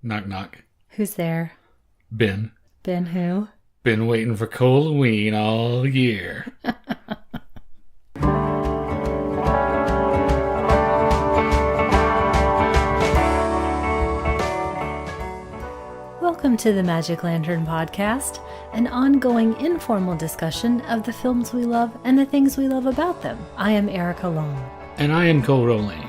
Knock, knock. Who's there? Ben. Ben who? Been waiting for cole-o-ween all year. Welcome to the Magic Lantern Podcast, an ongoing informal discussion of the films we love and the things we love about them. I am Erica Long. And I am Cole-o-ween.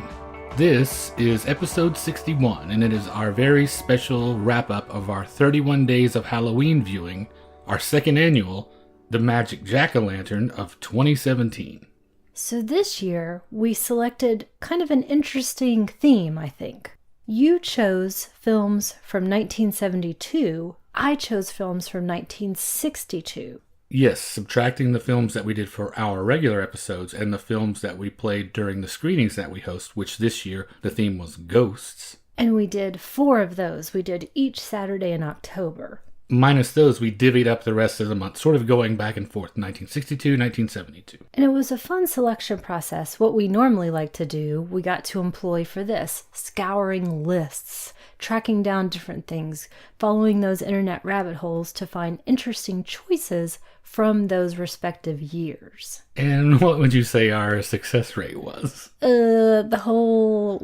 This is episode 61, and it is our very special wrap-up of our 31 days of Halloween viewing, our second annual, The Magic Jack-o'-lantern of 2017. So this year, we selected kind of an interesting theme, I think. You chose films from 1972. I chose films from 1962. Yes, subtracting the films that we did for our regular episodes and the films that we played during the screenings that we host, which this year the theme was ghosts. And we did 4 of those. We did each Saturday in October. Minus those, we divvied up the rest of the month, sort of going back and forth, 1962, 1972. And it was a fun selection process. What we normally like to do, we got to employ for this, scouring lists, tracking down different things, following those internet rabbit holes to find interesting choices from those respective years. And what would you say our success rate was? The whole,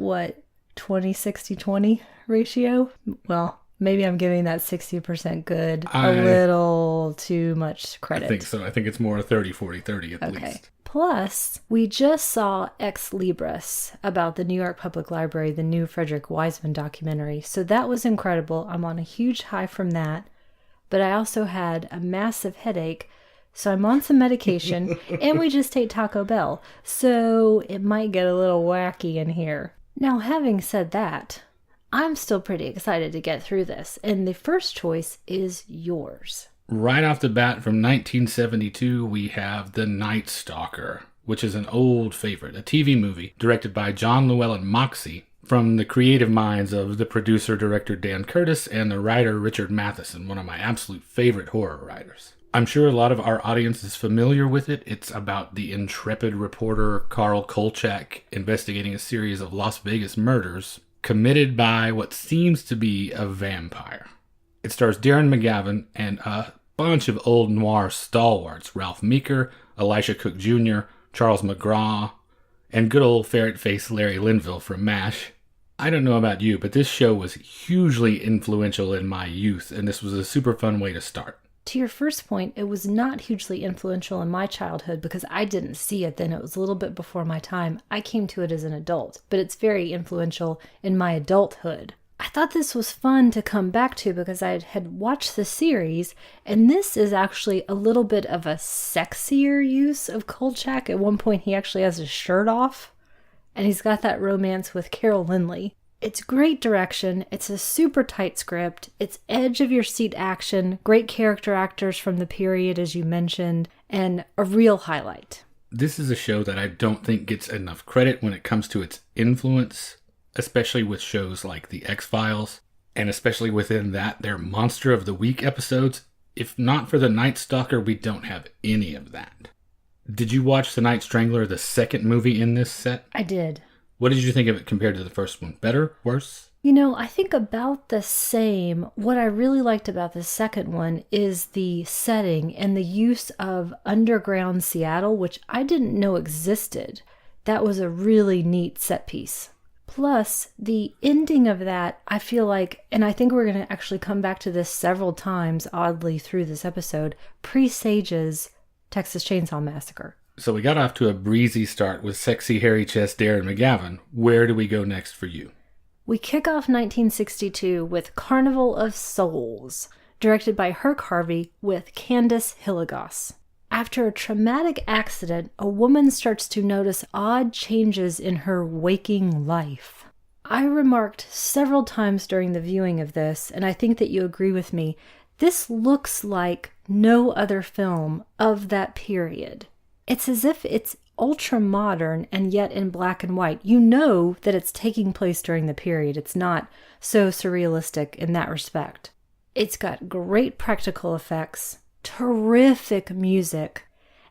20-60-20 ratio? Well, maybe I'm giving that 60% good a little too much credit. I think so. I think it's more 30-40-30 at least. Plus, we just saw Ex Libris about the New York Public Library, the new Frederick Wiseman documentary. So that was incredible. I'm on a huge high from that. But I also had a massive headache. So I'm on some medication. And we just ate Taco Bell. So it might get a little wacky in here. Now, having said that, I'm still pretty excited to get through this. And the first choice is yours. Right off the bat from 1972, we have The Night Stalker, which is an old favorite, a TV movie directed by John Llewellyn Moxey from the creative minds of the producer-director Dan Curtis and the writer Richard Matheson, one of my absolute favorite horror writers. I'm sure a lot of our audience is familiar with it. It's about the intrepid reporter Carl Kolchak investigating a series of Las Vegas murders committed by what seems to be a vampire. It stars Darren McGavin and a bunch of old noir stalwarts, Ralph Meeker, Elisha Cook Jr., Charles McGraw, and good old ferret-faced Larry Linville from MASH. I don't know about you, but this show was hugely influential in my youth, and this was a super fun way to start. To your first point, it was not hugely influential in my childhood because I didn't see it then. It was a little bit before my time. I came to it as an adult, but it's very influential in my adulthood. I thought this was fun to come back to because I had watched the series, and this is actually a little bit of a sexier use of Kolchak. At one point, he actually has his shirt off, and he's got that romance with Carol Lindley. It's great direction, it's a super tight script, it's edge-of-your-seat action, great character actors from the period, as you mentioned, and a real highlight. This is a show that I don't think gets enough credit when it comes to its influence, especially with shows like The X-Files, and especially within that, their Monster of the Week episodes. If not for The Night Stalker, we don't have any of that. Did you watch The Night Strangler, the second movie in this set? I did. What did you think of it compared to the first one? Better? Worse? I think about the same. What I really liked about the second one is the setting and the use of underground Seattle, which I didn't know existed. That was a really neat set piece. Plus, the ending of that, I feel like, and I think we're going to actually come back to this several times, oddly, through this episode, presages Texas Chainsaw Massacre. So we got off to a breezy start with sexy hairy chest Darren McGavin. Where do we go next for you? We kick off 1962 with Carnival of Souls, directed by Herc Harvey with Candace Hilligoss. After a traumatic accident, a woman starts to notice odd changes in her waking life. I remarked several times during the viewing of this, and I think that you agree with me, this looks like no other film of that period. It's as if it's ultra modern and yet in black and white. You know that it's taking place during the period. It's not so surrealistic in that respect. It's got great practical effects, terrific music,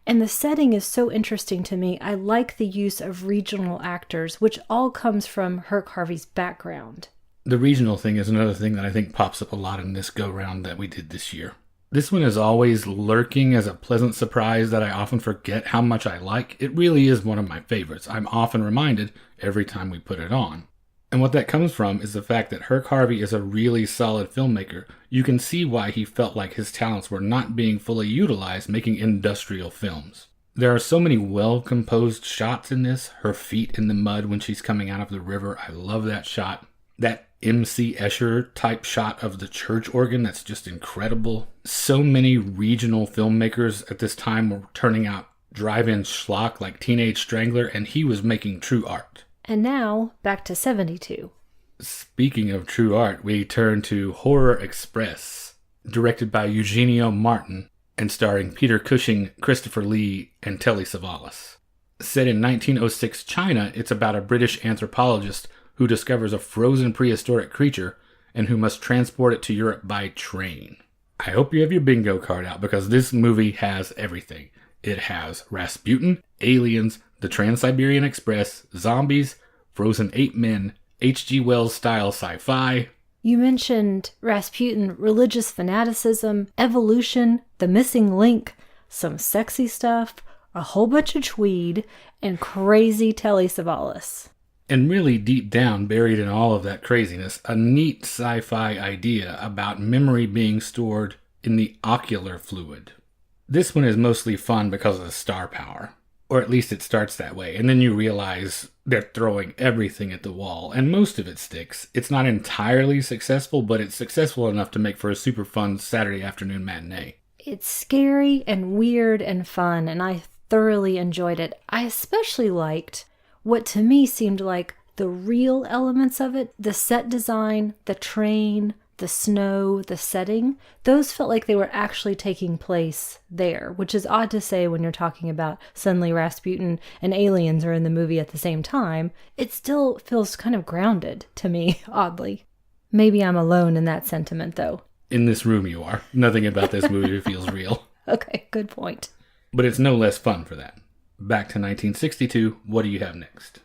and the setting is so interesting to me. I like the use of regional actors, which all comes from Herc Harvey's background. The regional thing is another thing that I think pops up a lot in this go-round that we did this year. This one is always lurking as a pleasant surprise that I often forget how much I like. It really is one of my favorites. I'm often reminded every time we put it on. And what that comes from is the fact that Herc Harvey is a really solid filmmaker. You can see why he felt like his talents were not being fully utilized making industrial films. There are so many well-composed shots in this. Her feet in the mud when she's coming out of the river. I love that shot. That M.C. Escher type shot of the church organ, that's just incredible. So many regional filmmakers at this time were turning out drive-in schlock like Teenage Strangler, and he was making true art. And now, back to 72. Speaking of true art, we turn to Horror Express, directed by Eugenio Martin and starring Peter Cushing, Christopher Lee, and Telly Savalas. Set in 1906 China, it's about a British anthropologist who discovers a frozen prehistoric creature and who must transport it to Europe by train. I hope you have your bingo card out because this movie has everything. It has Rasputin, aliens, the Trans-Siberian Express, zombies, frozen ape men, H.G. Wells style sci-fi. You mentioned Rasputin, religious fanaticism, evolution, the missing link, some sexy stuff, a whole bunch of tweed, and crazy Telly Savalas. And really deep down, buried in all of that craziness, a neat sci-fi idea about memory being stored in the ocular fluid. This one is mostly fun because of the star power. Or at least it starts that way, and then you realize they're throwing everything at the wall, and most of it sticks. It's not entirely successful, but it's successful enough to make for a super fun Saturday afternoon matinee. It's scary and weird and fun, and I thoroughly enjoyed it. I especially liked what to me seemed like the real elements of it, the set design, the train, the snow, the setting. Those felt like they were actually taking place there, which is odd to say when you're talking about suddenly Rasputin and aliens are in the movie at the same time. It still feels kind of grounded to me, oddly. Maybe I'm alone in that sentiment, though. In this room you are. Nothing about this movie feels real. Okay, good point. But it's no less fun for that. Back to 1962, what do you have next?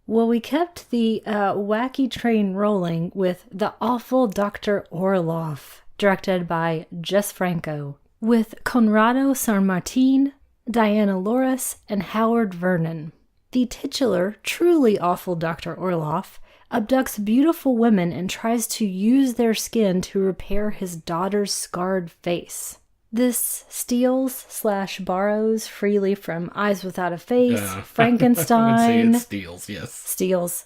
Well, we kept the wacky train rolling with The Awful Dr. Orloff, directed by Jess Franco, with Conrado San Martin, Diana Loris, and Howard Vernon. The titular, truly awful Dr. Orloff abducts beautiful women and tries to use their skin to repair his daughter's scarred face. This steals/borrows freely from Eyes Without a Face, Frankenstein. I would say it steals, yes. Steals.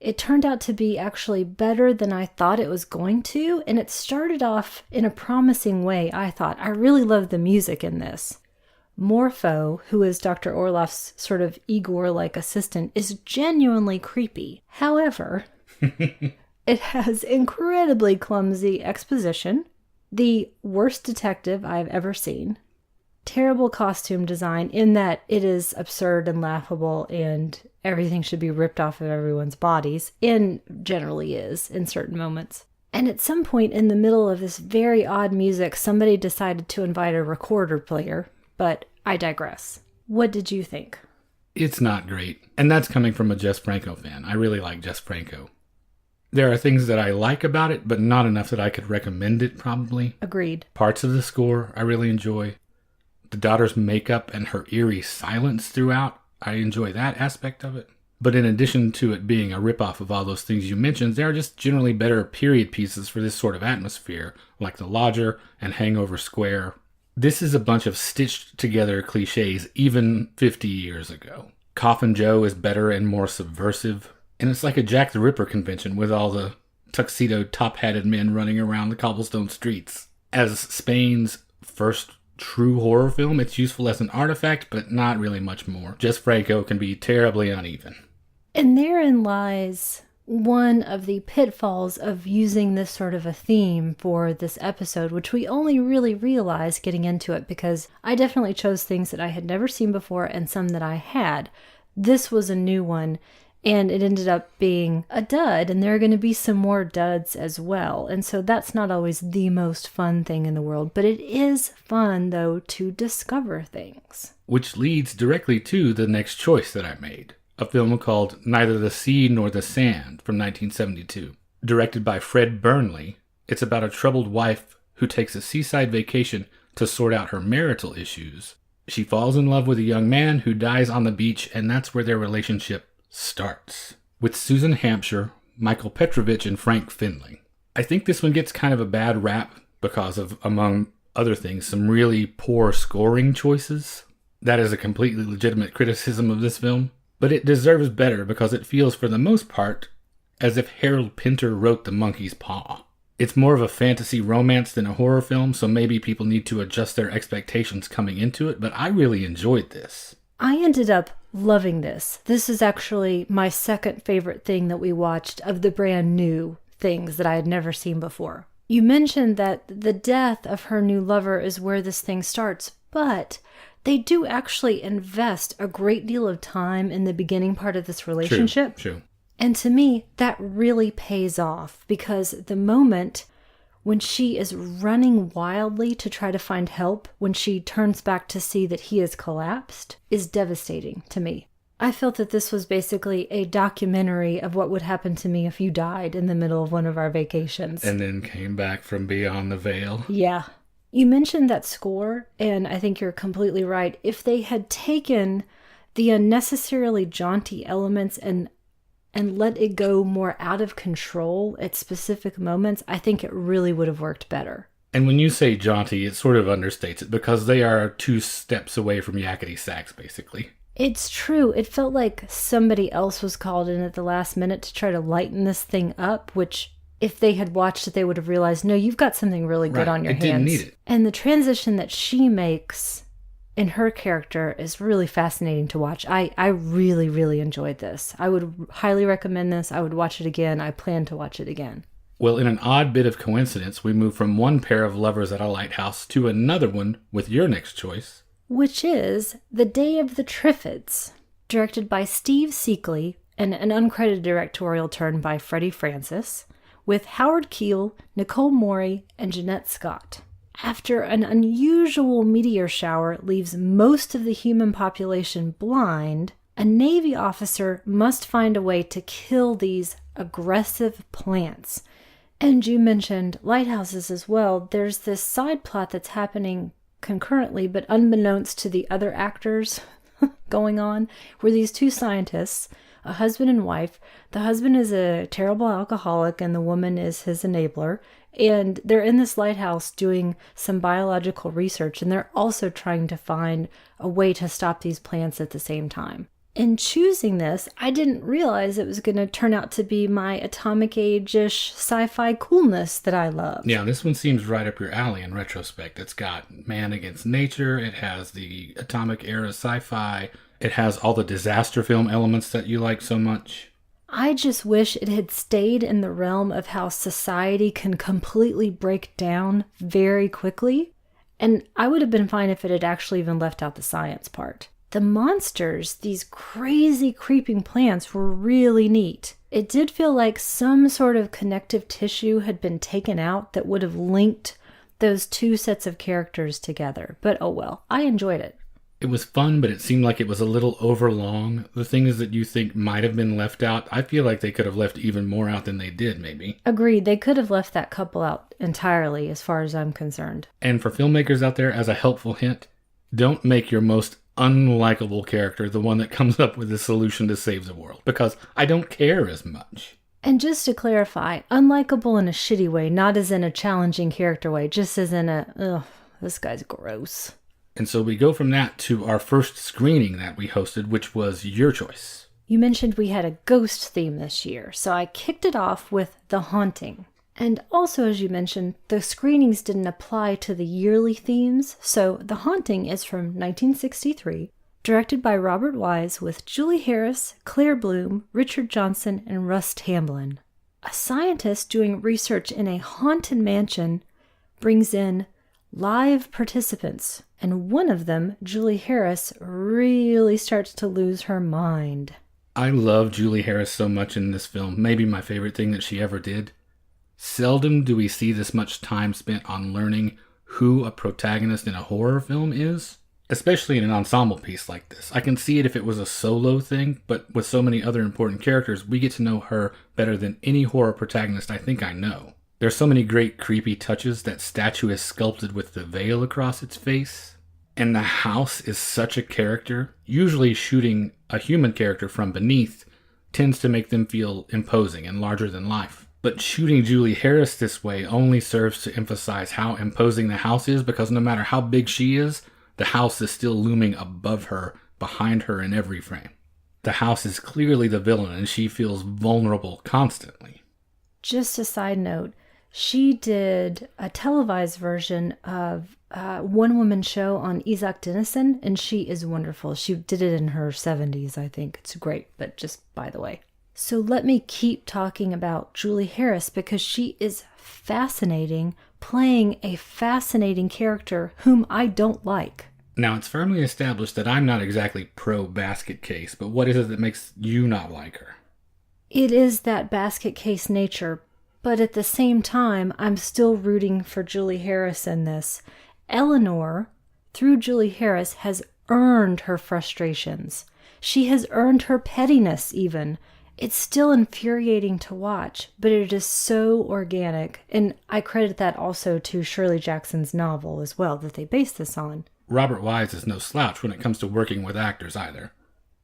It turned out to be actually better than I thought it was going to, and it started off in a promising way, I thought. I really loved the music in this. Morpho, who is Dr. Orloff's sort of Igor-like assistant, is genuinely creepy. However, it has incredibly clumsy exposition, the worst detective I've ever seen, terrible costume design in that it is absurd and laughable and everything should be ripped off of everyone's bodies, and generally is in certain moments. And at some point in the middle of this very odd music, somebody decided to invite a recorder player, but I digress. What did you think? It's not great. And that's coming from a Jess Franco fan. I really like Jess Franco. There are things that I like about it, but not enough that I could recommend it, probably. Agreed. Parts of the score I really enjoy. The daughter's makeup and her eerie silence throughout, I enjoy that aspect of it. But in addition to it being a ripoff of all those things you mentioned, there are just generally better period pieces for this sort of atmosphere, like The Lodger and Hangover Square. This is a bunch of stitched together cliches even 50 years ago. Coffin Joe is better and more subversive. And it's like a Jack the Ripper convention with all the tuxedo top-hatted men running around the cobblestone streets. As Spain's first true horror film, it's useful as an artifact, but not really much more. Jess Franco can be terribly uneven. And therein lies one of the pitfalls of using this sort of a theme for this episode, which we only really realized getting into it because I definitely chose things that I had never seen before and some that I had. This was a new one. And it ended up being a dud, and there are going to be some more duds as well. And so that's not always the most fun thing in the world, but it is fun, though, to discover things. Which leads directly to the next choice that I made, a film called Neither the Sea Nor the Sand from 1972. Directed by Fred Burnley, it's about a troubled wife who takes a seaside vacation to sort out her marital issues. She falls in love with a young man who dies on the beach, and that's where their relationship starts. With Susan Hampshire, Michael Petrovich, and Frank Finley. I think this one gets kind of a bad rap because of, among other things, some really poor scoring choices. That is a completely legitimate criticism of this film. But it deserves better because it feels, for the most part, as if Harold Pinter wrote The Monkey's Paw. It's more of a fantasy romance than a horror film, so maybe people need to adjust their expectations coming into it, but I really enjoyed this. I ended up loving this. This is actually my second favorite thing that we watched of the brand new things that I had never seen before. You mentioned that the death of her new lover is where this thing starts, but they do actually invest a great deal of time in the beginning part of this relationship. True. And to me, that really pays off because the moment when she is running wildly to try to find help, when she turns back to see that he has collapsed, is devastating to me. I felt that this was basically a documentary of what would happen to me if you died in the middle of one of our vacations. And then came back from beyond the veil. Yeah. You mentioned that score, and I think you're completely right. If they had taken the unnecessarily jaunty elements and let it go more out of control at specific moments, I think it really would have worked better. And when you say jaunty, it sort of understates it because they are 2 steps away from yakety sax, basically. It's true. It felt like somebody else was called in at the last minute to try to lighten this thing up, which if they had watched it, they would have realized, no, you've got something really good on your hands. Didn't need it. And the transition that she makes in her character is really fascinating to watch. I really, really enjoyed this. I would highly recommend this. I would watch it again. I plan to watch it again. Well, in an odd bit of coincidence, we move from one pair of lovers at a lighthouse to another one with your next choice. Which is The Day of the Triffids, directed by Steve Seekley and an uncredited directorial turn by Freddie Francis, with Howard Keel, Nicole Morey, and Jeanette Scott. After an unusual meteor shower leaves most of the human population blind, a Navy officer must find a way to kill these aggressive plants. And you mentioned lighthouses as well. There's this side plot that's happening concurrently, but unbeknownst to the other actors going on, where these 2 scientists, a husband and wife, the husband is a terrible alcoholic and the woman is his enabler, and they're in this lighthouse doing some biological research, and they're also trying to find a way to stop these plants at the same time. In choosing this, I didn't realize it was going to turn out to be my atomic age-ish sci-fi coolness that I love. Yeah, this one seems right up your alley in retrospect. It's got man against nature, it has the atomic era sci-fi, it has all the disaster film elements that you like so much. I just wish it had stayed in the realm of how society can completely break down very quickly, and I would have been fine if it had actually even left out the science part. The monsters, these crazy creeping plants, were really neat. It did feel like some sort of connective tissue had been taken out that would have linked those 2 sets of characters together. But oh well, I enjoyed it. It was fun, but it seemed like it was a little overlong. The things that you think might have been left out, I feel like they could have left even more out than they did, maybe. Agreed. They could have left that couple out entirely, as far as I'm concerned. And for filmmakers out there, as a helpful hint, don't make your most unlikable character the one that comes up with the solution to save the world, because I don't care as much. And just to clarify, unlikable in a shitty way, not as in a challenging character way, just as in a, ugh, this guy's gross. And so we go from that to our first screening that we hosted, which was your choice. You mentioned we had a ghost theme this year, so I kicked it off with The Haunting. And also, as you mentioned, the screenings didn't apply to the yearly themes, so The Haunting is from 1963, directed by Robert Wise with Julie Harris, Claire Bloom, Richard Johnson, and Russ Tamblyn. A scientist doing research in a haunted mansion brings in live participants, and one of them, Julie Harris, really starts to lose her mind. I love Julie Harris so much in this film, maybe my favorite thing that she ever did. Seldom do we see this much time spent on learning who a protagonist in a horror film is, especially in an ensemble piece like this. I can see it if it was a solo thing, but with so many other important characters, we get to know her better than any horror protagonist I think I know. There's so many great creepy touches. That statue is sculpted with the veil across its face. And the house is such a character. Usually shooting a human character from beneath tends to make them feel imposing and larger than life. But shooting Julie Harris this way only serves to emphasize how imposing the house is, because no matter how big she is, the house is still looming above her, behind her in every frame. The house is clearly the villain, and she feels vulnerable constantly. Just a side note, she did a televised version of a one-woman show on Isaac Dennison, and she is wonderful. She did it in her 70s, I think. It's great, but just by the way. So let me keep talking about Julie Harris, because she is fascinating, playing a fascinating character whom I don't like. Now, it's firmly established that I'm not exactly pro-basket case, but what is it that makes you not like her? It is that basket case nature, but at the same time, I'm still rooting for Julie Harris in this. Eleanor, through Julie Harris, has earned her frustrations. She has earned her pettiness, even. It's still infuriating to watch, but it is so organic, and I credit that also to Shirley Jackson's novel as well that they based this on. Robert Wise is no slouch when it comes to working with actors either.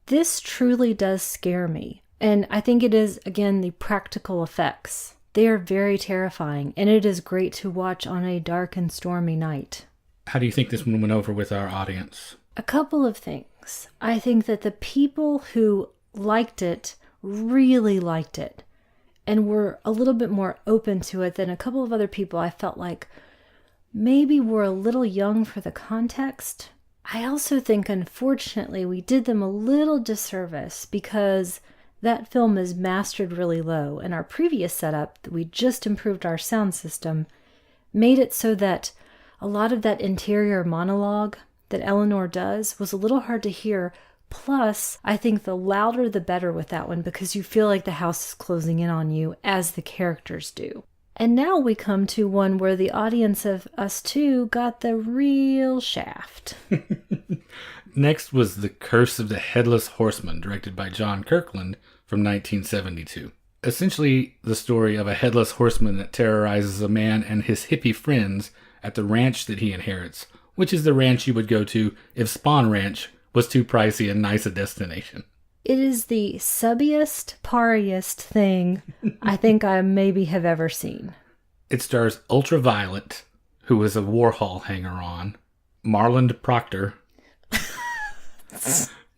This truly does scare me, and I think it is, again, the practical effects. They are very terrifying, and it is great to watch on a dark and stormy night. How do you think this one went over with our audience? A couple of things. I think that the people who liked it really liked it and were a little bit more open to it than a couple of other people I felt like maybe were a little young for the context. I also think, unfortunately, we did them a little disservice because that film is mastered really low, and our previous setup, that we just improved our sound system, made it so that a lot of that interior monologue that Eleanor does was a little hard to hear. Plus, I think the louder the better with that one, because you feel like the house is closing in on you as the characters do. And now we come to one where the audience of us two got the real shaft. Next was The Curse of the Headless Horseman, directed by John Kirkland from 1972. Essentially the story of a headless horseman that terrorizes a man and his hippie friends at the ranch that he inherits, which is the ranch you would go to if Spawn Ranch was too pricey and nice a destination. It is the subbiest, pariest thing I think I maybe have ever seen. It stars Ultraviolet, who is a Warhol hanger-on, Marland Proctor,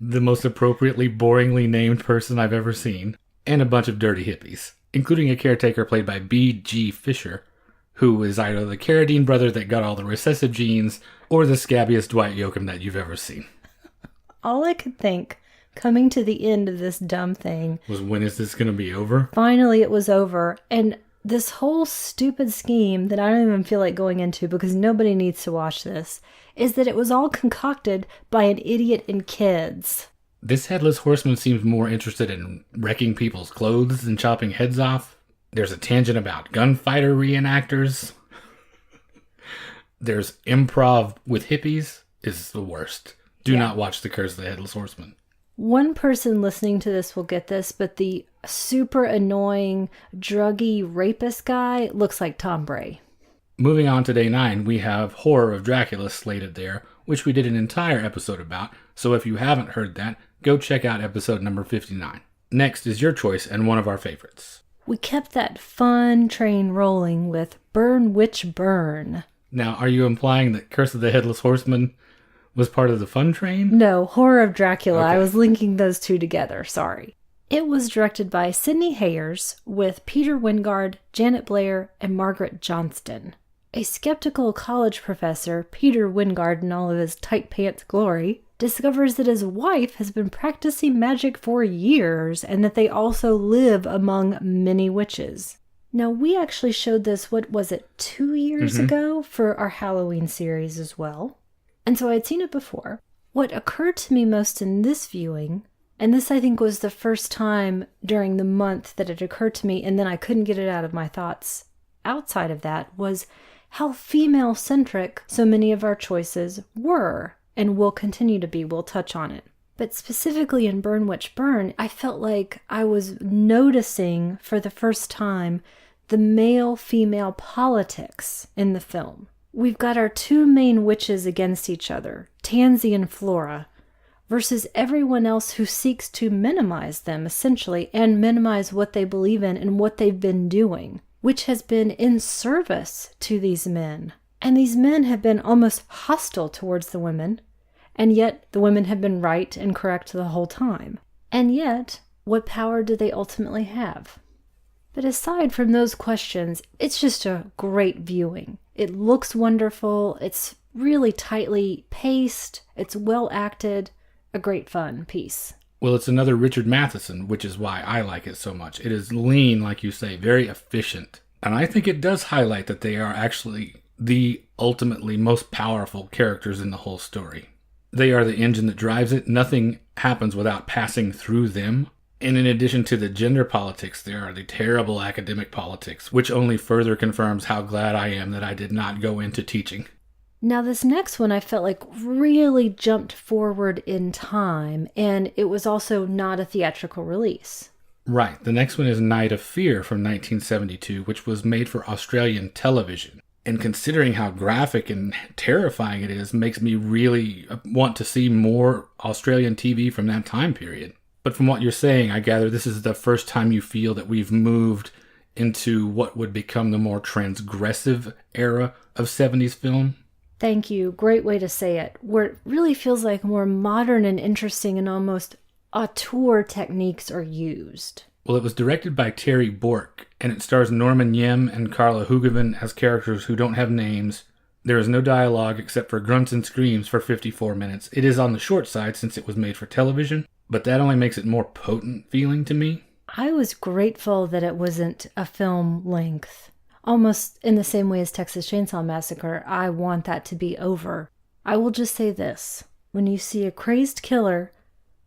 the most appropriately boringly named person I've ever seen, and a bunch of dirty hippies, including a caretaker played by B.G. Fisher, who is either the Carradine brother that got all the recessive genes or the scabbiest Dwight Yoakam that you've ever seen. All I could think, coming to the end of this dumb thing, was, when is this going to be over? Finally it was over, and this whole stupid scheme that I don't even feel like going into because nobody needs to watch this, is that it was all concocted by an idiot in kids. This headless horseman seems more interested in wrecking people's clothes than chopping heads off. There's a tangent about gunfighter reenactors. There's improv with hippies is the worst. Do not watch The Curse of the Headless Horseman. One person listening to this will get this, but the super annoying, druggy rapist guy looks like Tom Bray. Moving on to day 9, we have Horror of Dracula slated there, which we did an entire episode about, so if you haven't heard that, go check out episode number 59. Next is your choice and one of our favorites. We kept that fun train rolling with Burn Witch Burn. Now, are you implying that Curse of the Headless Horseman was part of the fun train? No, Horror of Dracula. Okay. I was linking those two together. Sorry. It was directed by Sidney Hayers with Peter Wingard, Janet Blair, and Margaret Johnston. A skeptical college professor, Peter Wingard in all of his tight pants glory, discovers that his wife has been practicing magic for years and that they also live among many witches. Now, we actually showed this, 2 years ago for our Halloween series as well. And so I'd seen it before. What occurred to me most in this viewing, and this I think was the first time during the month that it occurred to me, and then I couldn't get it out of my thoughts outside of that, was how female-centric so many of our choices were. and will continue to be. We'll touch on it. But specifically in Burn Witch Burn, I felt like I was noticing for the first time the male-female politics in the film. We've got our two main witches against each other, Tansy and Flora, versus everyone else who seeks to minimize them, essentially, and minimize what they believe in and what they've been doing, which has been in service to these men. And these men have been almost hostile towards the women, and yet the women have been right and correct the whole time. And yet, what power do they ultimately have? But aside from those questions, it's just a great viewing. It looks wonderful, it's really tightly paced, it's well acted, a great fun piece. Well, it's another Richard Matheson, which is why I like it so much. It is lean, like you say, very efficient. And I think it does highlight that they are actually the ultimately most powerful characters in the whole story. They are the engine that drives it. Nothing happens without passing through them. And in addition to the gender politics, there are the terrible academic politics, which only further confirms how glad I am that I did not go into teaching. Now, this next one I felt like really jumped forward in time, and it was also not a theatrical release. Right. The next one is Night of Fear from 1972, which was made for Australian television. And considering how graphic and terrifying it is, makes me really want to see more Australian TV from that time period. But from what you're saying, I gather this is the first time you feel that we've moved into what would become the more transgressive era of 70s film. Thank you. Great way to say it. Where it really feels like more modern and interesting and almost auteur techniques are used. Well, it was directed by Terry Bork, and it stars Norman Yem and Carla Hugovan as characters who don't have names. There is no dialogue except for grunts and screams for 54 minutes. It is on the short side since it was made for television, but that only makes it more potent feeling to me. I was grateful that it wasn't a film length. Almost in the same way as Texas Chainsaw Massacre, I want that to be over. I will just say this. When you see a crazed killer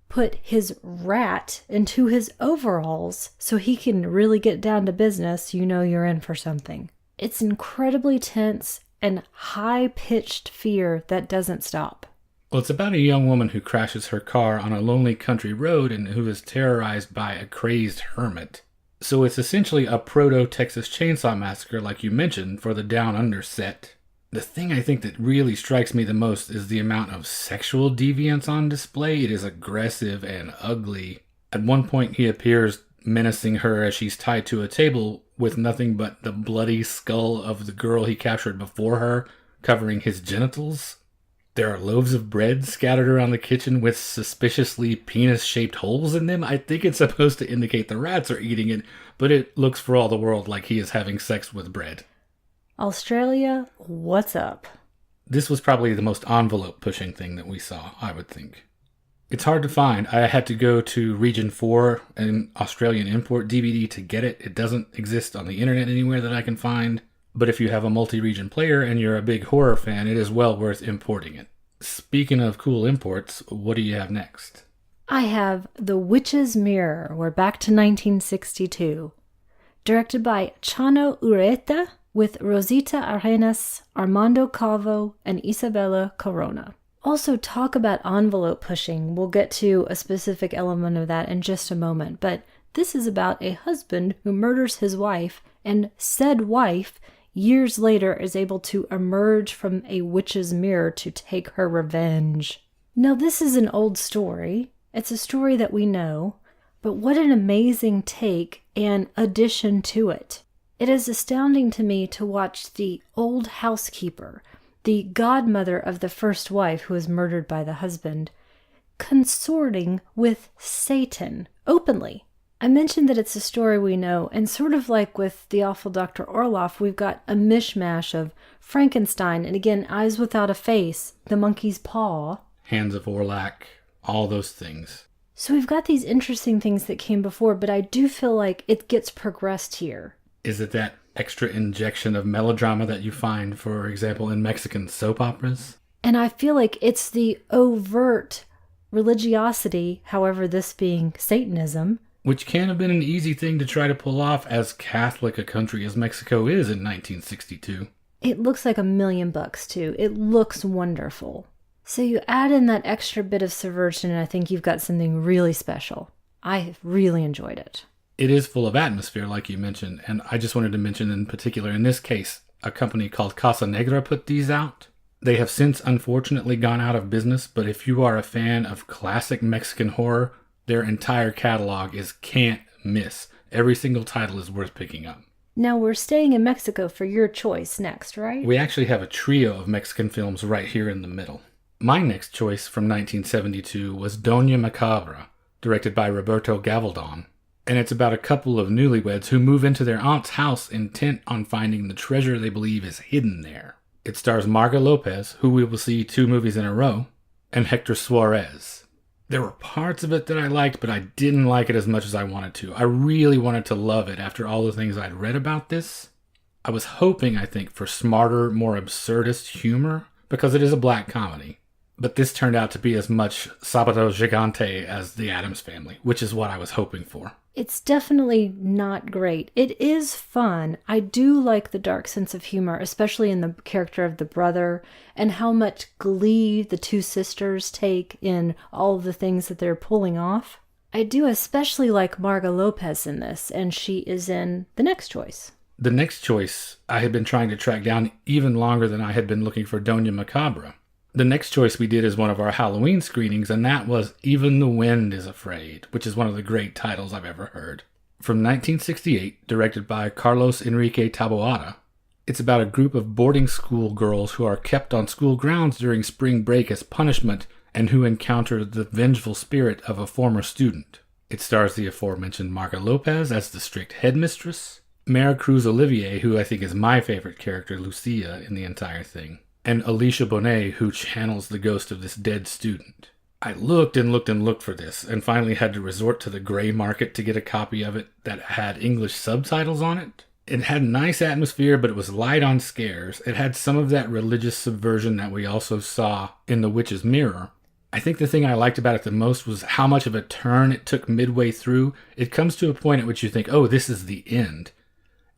put his rat into his overalls so he can really get down to business, you know you're in for something. It's incredibly tense and high-pitched fear that doesn't stop. Well, it's about a young woman who crashes her car on a lonely country road and who is terrorized by a crazed hermit. So it's essentially a proto-Texas Chainsaw Massacre, like you mentioned, for the Down Under set. The thing I think that really strikes me the most is the amount of sexual deviance on display. It is aggressive and ugly. At one point, he appears menacing her as she's tied to a table with nothing but the bloody skull of the girl he captured before her covering his genitals. There are loaves of bread scattered around the kitchen with suspiciously penis-shaped holes in them. I think it's supposed to indicate the rats are eating it, but it looks for all the world like he is having sex with bread. Australia, what's up? This was probably the most envelope-pushing thing that we saw, I would think. It's hard to find. I had to go to Region 4, an Australian import DVD, to get it. It doesn't exist on the internet anywhere that I can find. But if you have a multi-region player and you're a big horror fan, it is well worth importing it. Speaking of cool imports, what do you have next? I have The Witch's Mirror. We're back to 1962. Directed by Chano Ureta with Rosita Arenas, Armando Calvo, and Isabella Corona. Also, talk about envelope pushing. We'll get to a specific element of that in just a moment. But this is about a husband who murders his wife, and said wife years later is able to emerge from a witch's mirror to take her revenge. Now, this is an old story. It's a story that we know, but what an amazing take and addition to it. It is astounding to me to watch the old housekeeper, the godmother of the first wife who was murdered by the husband, consorting with Satan openly. I mentioned that it's a story we know, and sort of like with The Awful Dr. Orloff, we've got a mishmash of Frankenstein, and again, Eyes Without a Face, The Monkey's Paw, Hands of Orlac, all those things. So we've got these interesting things that came before, but I do feel like it gets progressed here. Is it that extra injection of melodrama that you find, for example, in Mexican soap operas? And I feel like it's the overt religiosity, however this being Satanism, which can have been an easy thing to try to pull off as Catholic a country as Mexico is in 1962. It looks like $1 million too. It looks wonderful. So you add in that extra bit of subversion, and I think you've got something really special. I really enjoyed it. It is full of atmosphere, like you mentioned, and I just wanted to mention in particular, in this case, a company called Casa Negra put these out. They have since unfortunately gone out of business, but if you are a fan of classic Mexican horror, their entire catalog is can't miss. Every single title is worth picking up. Now we're staying in Mexico for your choice next, right? We actually have a trio of Mexican films right here in the middle. My next choice from 1972 was Doña Macabra, directed by Roberto Gavaldon. And it's about a couple of newlyweds who move into their aunt's house intent on finding the treasure they believe is hidden there. It stars Marga Lopez, who we will see 2 movies in a row, and Hector Suarez. There were parts of it that I liked, but I didn't like it as much as I wanted to. I really wanted to love it after all the things I'd read about this. I was hoping, I think, for smarter, more absurdist humor, because it is a black comedy. But this turned out to be as much Sábado Gigante as The Addams Family, which is what I was hoping for. It's definitely not great. It is fun. I do like the dark sense of humor, especially in the character of the brother, and how much glee the 2 sisters take in all of the things that they're pulling off. I do especially like Marga Lopez in this, and she is in the next choice. The next choice I had been trying to track down even longer than I had been looking for Doña Macabra. The next choice we did as one of our Halloween screenings, and that was Even the Wind is Afraid, which is one of the great titles I've ever heard. From 1968, directed by Carlos Enrique Taboada, it's about a group of boarding school girls who are kept on school grounds during spring break as punishment and who encounter the vengeful spirit of a former student. It stars the aforementioned Marga Lopez as the strict headmistress, Maricruz Olivier, who I think is my favorite character, Lucia, in the entire thing, and Alicia Bonet, who channels the ghost of this dead student. I looked and looked and looked for this, and finally had to resort to the gray market to get a copy of it that had English subtitles on it. It had nice atmosphere, but it was light on scares. It had some of that religious subversion that we also saw in The Witch's Mirror. I think the thing I liked about it the most was how much of a turn it took midway through. It comes to a point at which you think, oh, this is the end.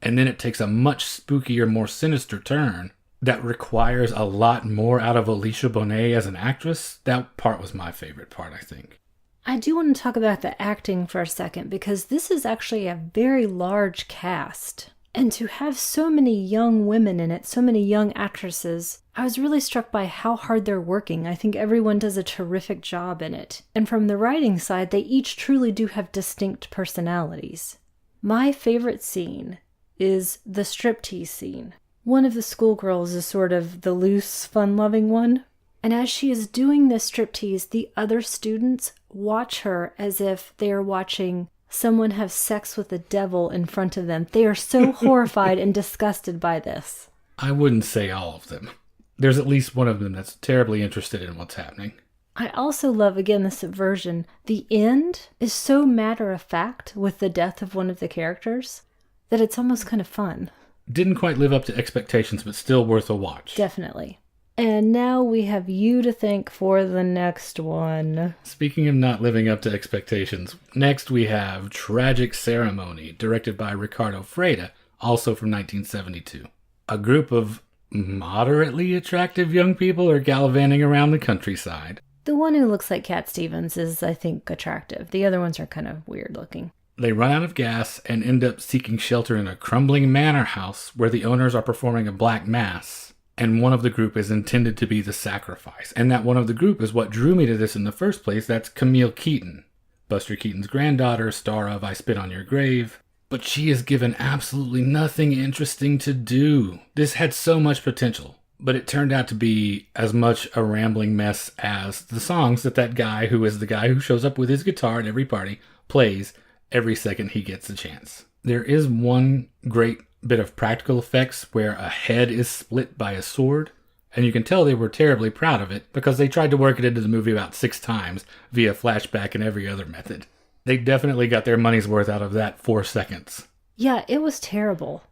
And then it takes a much spookier, more sinister turn that requires a lot more out of Alicia Bonet as an actress. That part was my favorite part, I think. I do want to talk about the acting for a second, because this is actually a very large cast. And to have so many young women in it, so many young actresses, I was really struck by how hard they're working. I think everyone does a terrific job in it. And from the writing side, they each truly do have distinct personalities. My favorite scene is the striptease scene. One of the schoolgirls is sort of the loose, fun-loving one. And as she is doing this striptease, the other students watch her as if they are watching someone have sex with the devil in front of them. They are so horrified and disgusted by this. I wouldn't say all of them. There's at least one of them that's terribly interested in what's happening. I also love, again, the subversion. The end is so matter-of-fact with the death of one of the characters that it's almost kind of fun. Didn't quite live up to expectations, but still worth a watch. Definitely. And now we have you to thank for the next one. Speaking of not living up to expectations, next we have Tragic Ceremony, directed by Ricardo Freda, also from 1972. A group of moderately attractive young people are gallivanting around the countryside. The one who looks like Cat Stevens is, I think, attractive. The other ones are kind of weird looking. They run out of gas and end up seeking shelter in a crumbling manor house where the owners are performing a black mass, and one of the group is intended to be the sacrifice. And that one of the group is what drew me to this in the first place. That's Camille Keaton, Buster Keaton's granddaughter, star of I Spit on Your Grave. But she is given absolutely nothing interesting to do. This had so much potential, but it turned out to be as much a rambling mess as the songs that guy, who is the guy who shows up with his guitar at every party, plays every second he gets a chance. There is one great bit of practical effects where a head is split by a sword, and you can tell they were terribly proud of it because they tried to work it into the movie about 6 times via flashback and every other method. They definitely got their money's worth out of that 4 seconds. Yeah, it was terrible.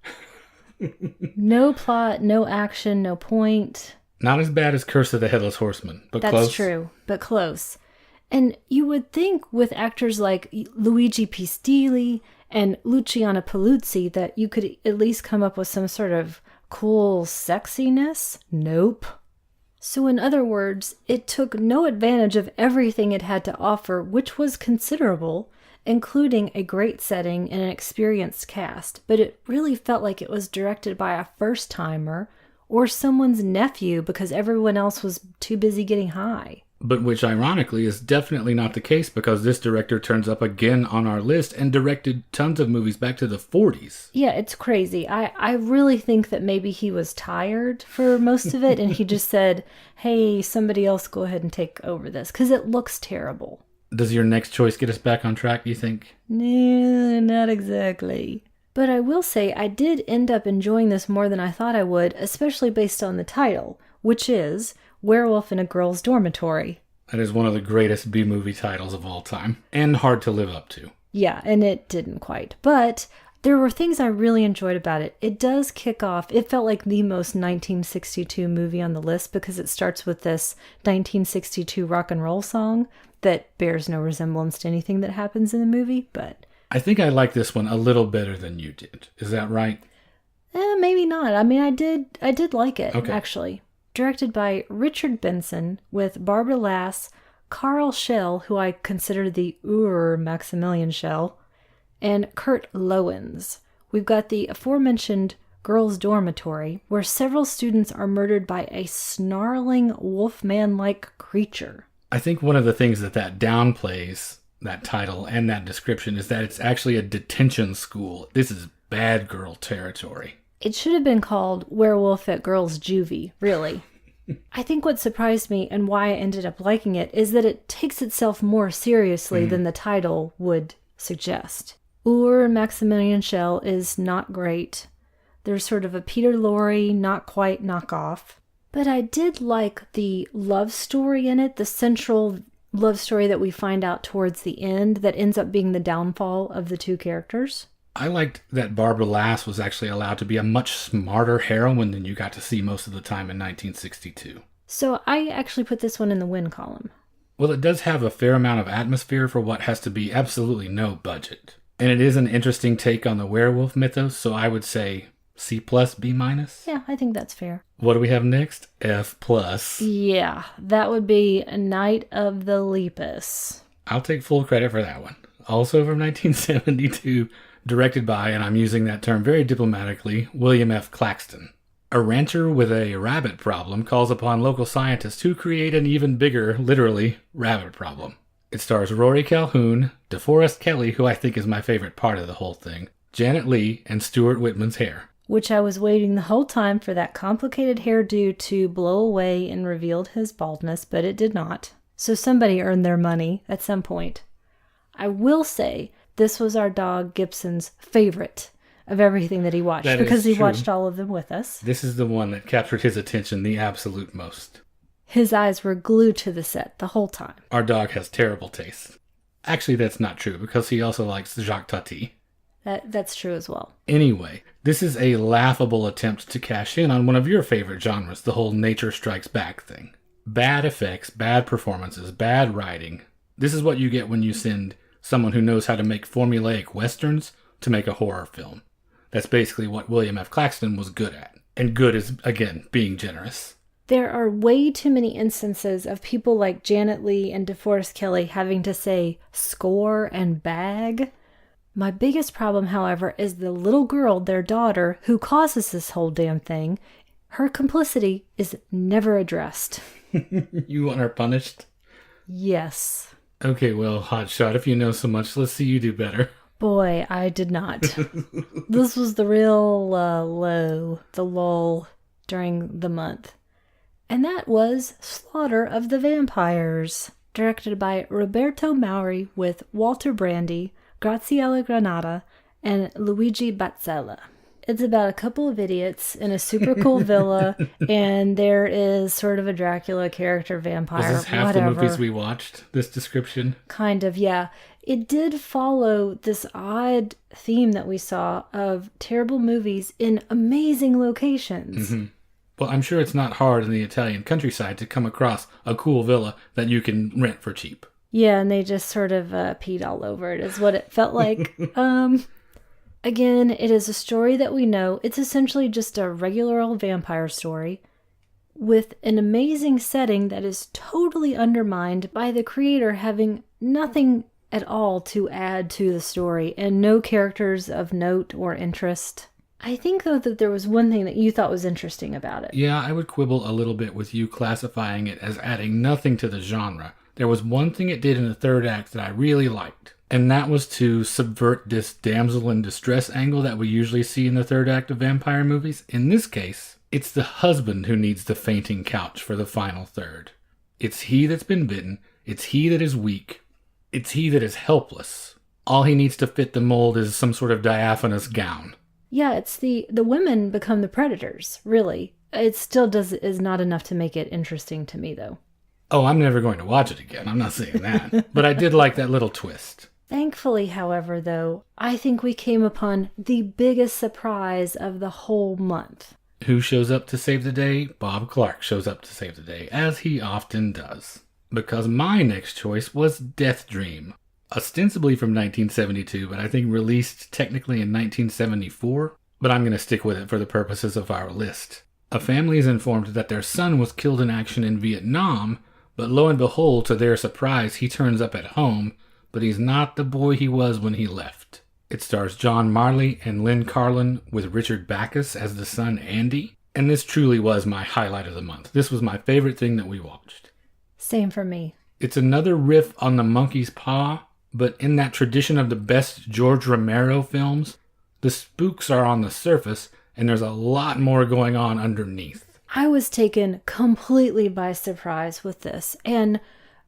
No plot, no action, no point. Not as bad as Curse of the Headless Horseman, but That's close. That's true, but close. And you would think with actors like Luigi Pistilli and Luciana Paluzzi that you could at least come up with some sort of cool sexiness. Nope. So in other words, it took no advantage of everything it had to offer, which was considerable, including a great setting and an experienced cast, but it really felt like it was directed by a first-timer or someone's nephew because everyone else was too busy getting high. But which ironically is definitely not the case because this director turns up again on our list and directed tons of movies back to the 40s. Yeah, it's crazy. I really think that maybe he was tired for most of it and he just said, hey, somebody else go ahead and take over this because it looks terrible. Does your next choice get us back on track, do you think? No, not exactly. But I will say I did end up enjoying this more than I thought I would, especially based on the title, which is Werewolf in a Girl's Dormitory. That is one of the greatest B-movie titles of all time, and hard to live up to. Yeah, and it didn't quite. But there were things I really enjoyed about it. It does kick off, it felt like the most 1962 movie on the list because it starts with this 1962 rock and roll song that bears no resemblance to anything that happens in the movie, but... I think I like this one a little better than you did. Is that right? Maybe not. I mean, I did like it, okay. Actually. Directed by Richard Benson with Barbara Lass, Carl Schell, who I consider the Maximilian Schell, and Kurt Lowens. We've got the aforementioned girls' dormitory, where several students are murdered by a snarling wolfman-like creature. I think one of the things that downplays that title and that description is that it's actually a detention school. This is bad girl territory. It should have been called Werewolf at Girls' Juvie, really. I think what surprised me and why I ended up liking it is that it takes itself more seriously than the title would suggest. Maximilian Schell is not great. There's sort of a Peter Lorre, not quite knockoff. But I did like the love story in it, the central love story that we find out towards the end that ends up being the downfall of the two characters. I liked that Barbara Lass was actually allowed to be a much smarter heroine than you got to see most of the time in 1962. So I actually put this one in the win column. Well, it does have a fair amount of atmosphere for what has to be absolutely no budget. And it is an interesting take on the werewolf mythos, so I would say C+, B-. Yeah, I think that's fair. What do we have next? F+. Yeah, that would be Night of the Lepus. I'll take full credit for that one. Also from 1972, directed by, and I'm using that term very diplomatically, William F. Claxton. A rancher with a rabbit problem calls upon local scientists to create an even bigger, literally, rabbit problem. It stars Rory Calhoun, DeForest Kelley, who I think is my favorite part of the whole thing, Janet Leigh, and Stuart Whitman's hair. Which I was waiting the whole time for that complicated hairdo to blow away and revealed his baldness, but it did not. So somebody earned their money at some point. I will say this was our dog Gibson's favorite of everything that he watched because he watched all of them with us. This is the one that captured his attention the absolute most. His eyes were glued to the set the whole time. Our dog has terrible taste. Actually, that's not true because he also likes Jacques Tati. That's true as well. Anyway, this is a laughable attempt to cash in on one of your favorite genres, the whole nature strikes back thing. Bad effects, bad performances, bad writing. This is what you get when you send someone who knows how to make formulaic westerns to make a horror film. That's basically what William F. Claxton was good at. And good is, again, being generous. There are way too many instances of people like Janet Leigh and DeForest Kelley having to say score and bag. My biggest problem, however, is the little girl, their daughter, who causes this whole damn thing. Her complicity is never addressed. You want her punished? Yes. Okay, well, hotshot, if you know so much, let's see you do better. Boy, I did not. This was the real low, the lull during the month. And that was Slaughter of the Vampires, directed by Roberto Mauri with Walter Brandi, Graziella Granata, and Luigi Bazzella. It's about a couple of idiots in a super cool villa, and there is sort of a Dracula character vampire. Was this half the movies we watched, this description? Kind of, yeah. It did follow this odd theme that we saw of terrible movies in amazing locations. Mm-hmm. Well, I'm sure it's not hard in the Italian countryside to come across a cool villa that you can rent for cheap. Yeah, and they just sort of peed all over it, is what it felt like. Again, it is a story that we know. It's essentially just a regular old vampire story. with an amazing setting that is totally undermined by the creator having nothing at all to add to the story and no characters of note or interest. I think, though, that there was one thing that you thought was interesting about it. Yeah, I would quibble a little bit with you classifying it as adding nothing to the genre. There was one thing it did in the third act that I really liked, and that was to subvert this damsel in distress angle that we usually see in the third act of vampire movies. In this case, it's the husband who needs the fainting couch for the final third. It's he that's been bitten. It's he that is weak. It's he that is helpless. All he needs to fit the mold is some sort of diaphanous gown. Yeah, it's the women become the predators, really. It still is not enough to make it interesting to me, though. Oh, I'm never going to watch it again. I'm not saying that. But I did like that little twist. Thankfully, however, though, I think we came upon the biggest surprise of the whole month. Who shows up to save the day? Bob Clark shows up to save the day, as he often does. Because my next choice was Death Dream. Ostensibly from 1972, but I think released technically in 1974. But I'm going to stick with it for the purposes of our list. A family is informed that their son was killed in action in Vietnam, but lo and behold, to their surprise, he turns up at home, but he's not the boy he was when he left. It stars John Marley and Lynn Carlin with Richard Backus as the son Andy, and this truly was my highlight of the month. This was my favorite thing that we watched. Same for me. It's another riff on The Monkey's Paw, but in that tradition of the best George Romero films, the spooks are on the surface, and there's a lot more going on underneath. I was taken completely by surprise with this. And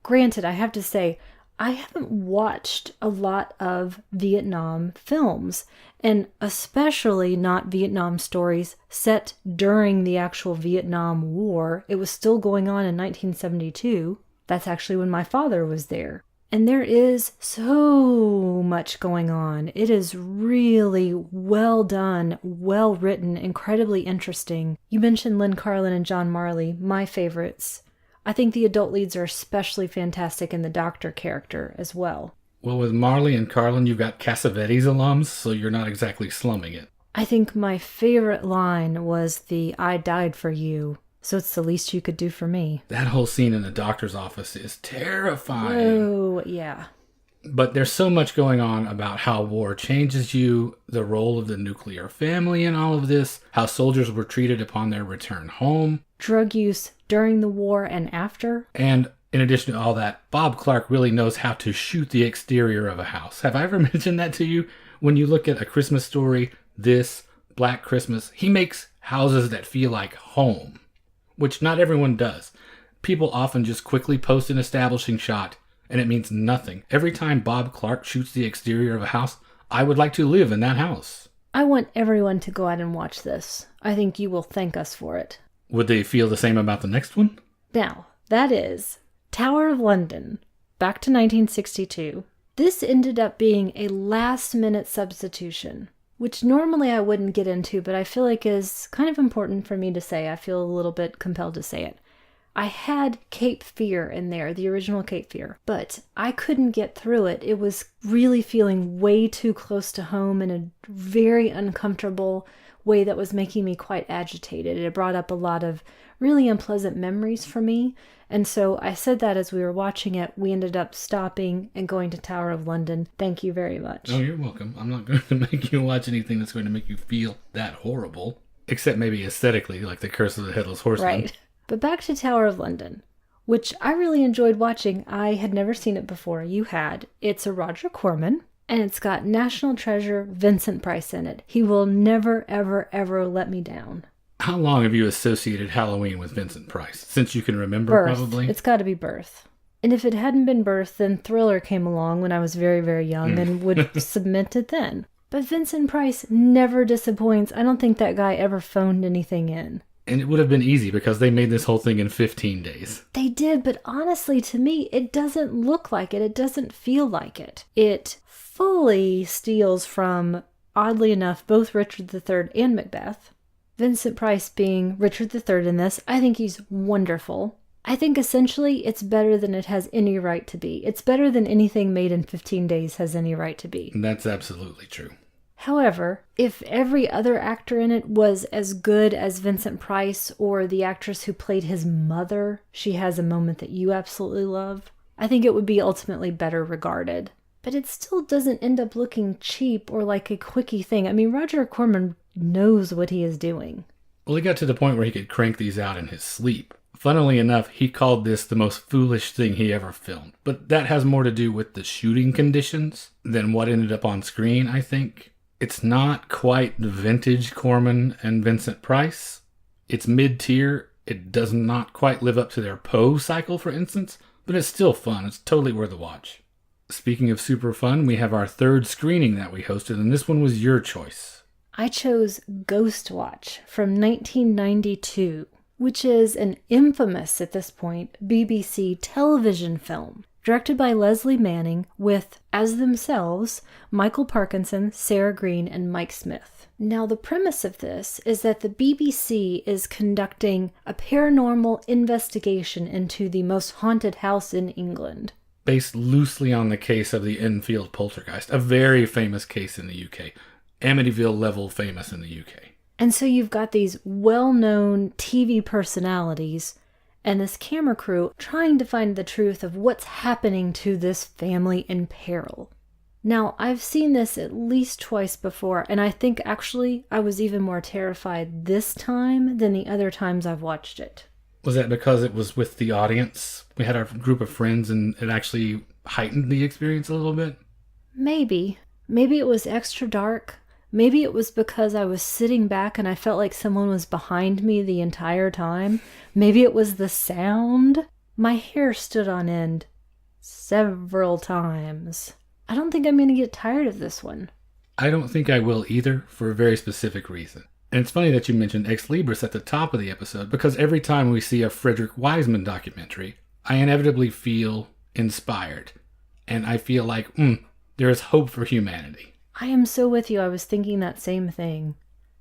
granted, I have to say, I haven't watched a lot of Vietnam films, and especially not Vietnam stories set during the actual Vietnam War. It was still going on in 1972. That's actually when my father was there. And there is so much going on. It is really well done, well written, incredibly interesting. You mentioned Lynn Carlin and John Marley, my favorites. I think the adult leads are especially fantastic in the doctor character as well. Well, with Marley and Carlin, you've got Cassavetes alums, so you're not exactly slumming it. I think my favorite line was the "I died for you, so it's the least you could do for me." That whole scene in the doctor's office is terrifying. Oh, yeah. But there's so much going on about how war changes you, the role of the nuclear family in all of this, how soldiers were treated upon their return home. Drug use during the war and after. And in addition to all that, Bob Clark really knows how to shoot the exterior of a house. Have I ever mentioned that to you? When you look at A Christmas Story, this, Black Christmas, he makes houses that feel like home, which not everyone does. People often just quickly post an establishing shot, and it means nothing. Every time Bob Clark shoots the exterior of a house, I would like to live in that house. I want everyone to go out and watch this. I think you will thank us for it. Would they feel the same about the next one? Now, that is Tower of London, back to 1962. This ended up being a last-minute substitution, which normally I wouldn't get into, but I feel like is kind of important for me to say. I feel a little bit compelled to say it. I had Cape Fear in there, the original Cape Fear, but I couldn't get through it. It was really feeling way too close to home in a very uncomfortable way that was making me quite agitated. It brought up a lot of really unpleasant memories for me. And so I said that as we were watching it, we ended up stopping and going to Tower of London. Thank you very much. Oh, you're welcome. I'm not going to make you watch anything that's going to make you feel that horrible. Except maybe aesthetically, like The Curse of the Headless Horseman. Right. But back to Tower of London, which I really enjoyed watching. I had never seen it before. You had. It's a Roger Corman, and it's got national treasure Vincent Price in it. He will never, ever, ever let me down. How long have you associated Halloween with Vincent Price? Since you can remember, Birth. probably? It's got to be Birth. And if it hadn't been Birth, then Thriller came along when I was very, very young and would submit it then. But Vincent Price never disappoints. I don't think that guy ever phoned anything in. And it would have been easy because they made this whole thing in 15 days. They did, but honestly, to me, it doesn't look like it. It doesn't feel like it. It fully steals from, oddly enough, both Richard III and Macbeth. Vincent Price being Richard III in this, I think he's wonderful. I think essentially it's better than it has any right to be. It's better than anything made in 15 days has any right to be. That's absolutely true. However, if every other actor in it was as good as Vincent Price or the actress who played his mother, she has a moment that you absolutely love, I think it would be ultimately better regarded. But it still doesn't end up looking cheap or like a quickie thing. I mean, Roger Corman knows what he is doing. Well, he got to the point where he could crank these out in his sleep. Funnily enough, he called this the most foolish thing he ever filmed. But that has more to do with the shooting conditions than what ended up on screen, I think. It's not quite vintage Corman and Vincent Price. It's mid-tier. It does not quite live up to their Poe cycle, for instance, but it's still fun. It's totally worth a watch. Speaking of super fun, we have our third screening that we hosted, and this one was your choice. I chose Ghost Watch from 1992, which is an infamous, at this point, BBC television film, directed by Leslie Manning with, as themselves, Michael Parkinson, Sarah Green, and Mike Smith. Now, the premise of this is that the BBC is conducting a paranormal investigation into the most haunted house in England. Based loosely on the case of the Enfield poltergeist, a very famous case in the UK. Amityville level famous in the UK. And so you've got these well-known TV personalities and this camera crew trying to find the truth of what's happening to this family in peril. Now, I've seen this at least twice before, and I think actually I was even more terrified this time than the other times I've watched it. Was that because it was with the audience? We had our group of friends and it actually heightened the experience a little bit? Maybe. Maybe it was extra dark. Maybe it was because I was sitting back and I felt like someone was behind me the entire time. Maybe it was the sound. My hair stood on end several times. I don't think I'm going to get tired of this one. I don't think I will either, for a very specific reason. And it's funny that you mentioned Ex Libris at the top of the episode, because every time we see a Frederick Wiseman documentary, I inevitably feel inspired. And I feel like, there is hope for humanity. I am so with you. I was thinking that same thing.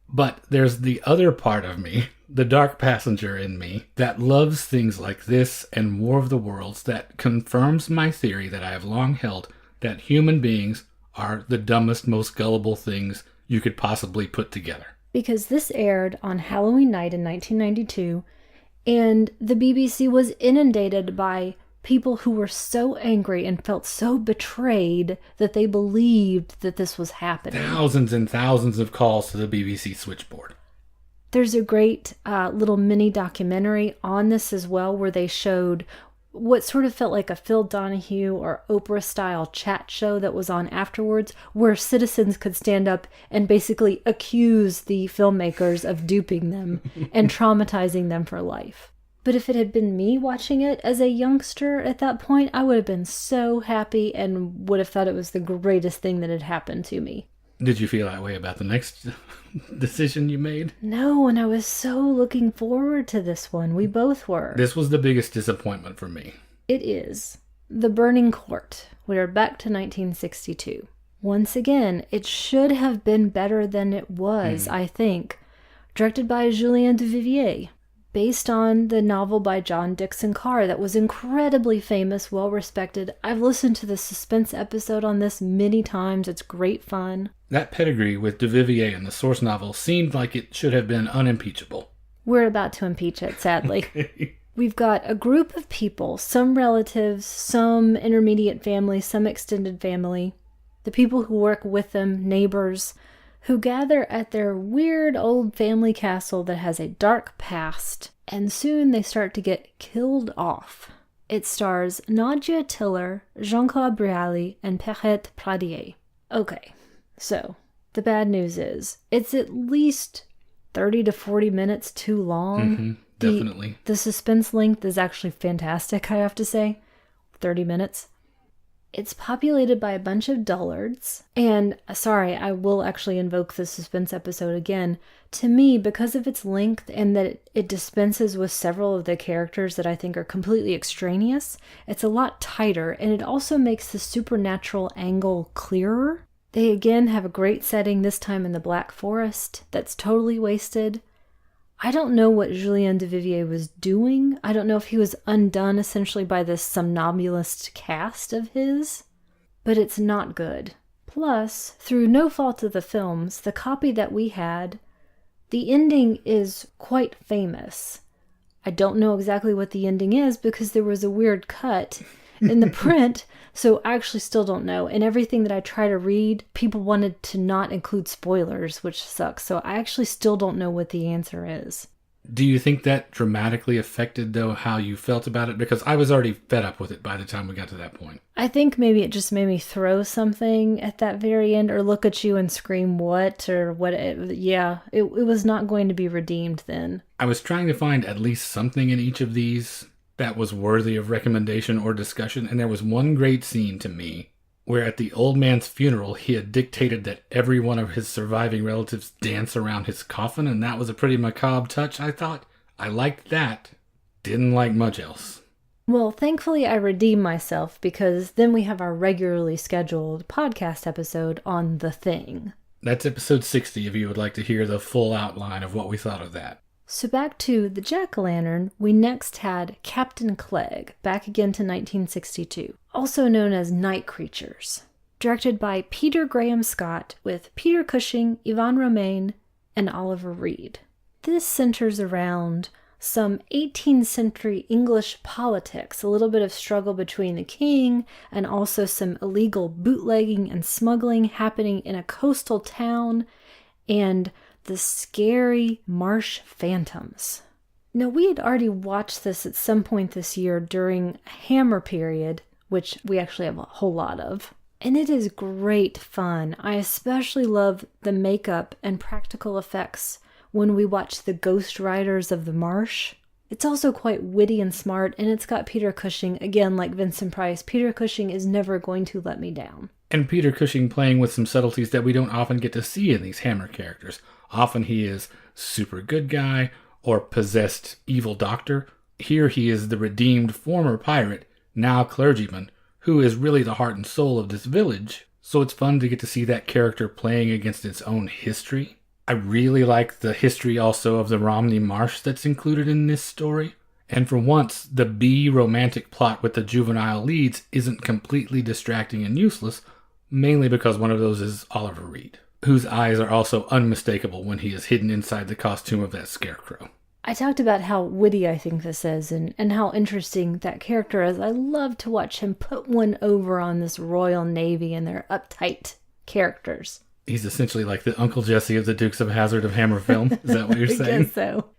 But there's the other part of me, the dark passenger in me, that loves things like this and War of the Worlds, that confirms my theory that I have long held, that human beings are the dumbest, most gullible things you could possibly put together. Because this aired on Halloween night in 1992, and the BBC was inundated by people who were so angry and felt so betrayed that they believed that this was happening. Thousands and thousands of calls to the BBC switchboard. There's a great little mini documentary on this as well, where they showed what sort of felt like a Phil Donahue or Oprah-style chat show that was on afterwards, where citizens could stand up and basically accuse the filmmakers of duping them and traumatizing them for life. But if it had been me watching it as a youngster at that point, I would have been so happy and would have thought it was the greatest thing that had happened to me. Did you feel that way about the next decision you made? No, and I was so looking forward to this one. We both were. This was the biggest disappointment for me. It is. The Burning Court. We are back to 1962. Once again, it should have been better than it was, I think. Directed by Julien Duvivier. Based on the novel by John Dixon Carr that was incredibly famous, well-respected. I've listened to the suspense episode on this many times. It's great fun. That pedigree with Duvivier in the source novel seemed like it should have been unimpeachable. We're about to impeach it, sadly. Okay. We've got a group of people, some relatives, some intermediate family, some extended family, the people who work with them, neighbors, who gather at their weird old family castle that has a dark past, and soon they start to get killed off. It stars Nadia Tiller, Jean-Claude Brialy, and Perrette Pradier. Okay, so the bad news is, it's at least 30 to 40 minutes too long. Definitely. The suspense length is actually fantastic, I have to say. 30 minutes. It's populated by a bunch of dullards, and sorry, I will actually invoke the suspense episode again. To me, because of its length and that it dispenses with several of the characters that I think are completely extraneous, it's a lot tighter, and it also makes the supernatural angle clearer. They again have a great setting, this time in the Black Forest, that's totally wasted. I don't know what Julien Duvivier was doing. I don't know if he was undone essentially by this somnambulist cast of his, but it's not good. Plus, through no fault of the films, the copy that we had, the ending is quite famous. I don't know exactly what the ending is because there was a weird cut in the print, so I actually still don't know. And everything that I try to read, people wanted to not include spoilers, which sucks. So I actually still don't know what the answer is. Do you think that dramatically affected, though, how you felt about it? Because I was already fed up with it by the time we got to that point. I think maybe it just made me throw something at that very end or look at you and scream what or what. It was not going to be redeemed then. I was trying to find at least something in each of these that was worthy of recommendation or discussion, and there was one great scene to me where at the old man's funeral he had dictated that every one of his surviving relatives dance around his coffin, and that was a pretty macabre touch, I thought. I liked that. Didn't like much else. Well, thankfully I redeemed myself because then we have our regularly scheduled podcast episode on The Thing. That's episode 60 if you would like to hear the full outline of what we thought of that. So back to the Jack-o'-lantern, we next had Captain Clegg, back again to 1962, also known as Night Creatures, directed by Peter Graham Scott with Peter Cushing, Yvonne Romaine, and Oliver Reed. This centers around some 18th century English politics, a little bit of struggle between the king, and also some illegal bootlegging and smuggling happening in a coastal town, and the scary marsh phantoms. Now, we had already watched this at some point this year during Hammer period, which we actually have a whole lot of. And it is great fun. I especially love the makeup and practical effects when we watch the Ghost Riders of the Marsh. It's also quite witty and smart, and it's got Peter Cushing, again, like Vincent Price. Peter Cushing is never going to let me down. And Peter Cushing playing with some subtleties that we don't often get to see in these Hammer characters. Often he is super good guy or possessed evil doctor. Here he is the redeemed former pirate, now clergyman, who is really the heart and soul of this village. So it's fun to get to see that character playing against its own history. I really like the history also of the Romney Marsh that's included in this story. And for once, the B romantic plot with the juvenile leads isn't completely distracting and useless, mainly because one of those is Oliver Reed, whose eyes are also unmistakable when he is hidden inside the costume of that scarecrow. I talked about how witty I think this is and how interesting that character is. I love to watch him put one over on this Royal Navy and their uptight characters. He's essentially like the Uncle Jesse of the Dukes of Hazzard of Hammer film. Is that what you're saying? I guess so.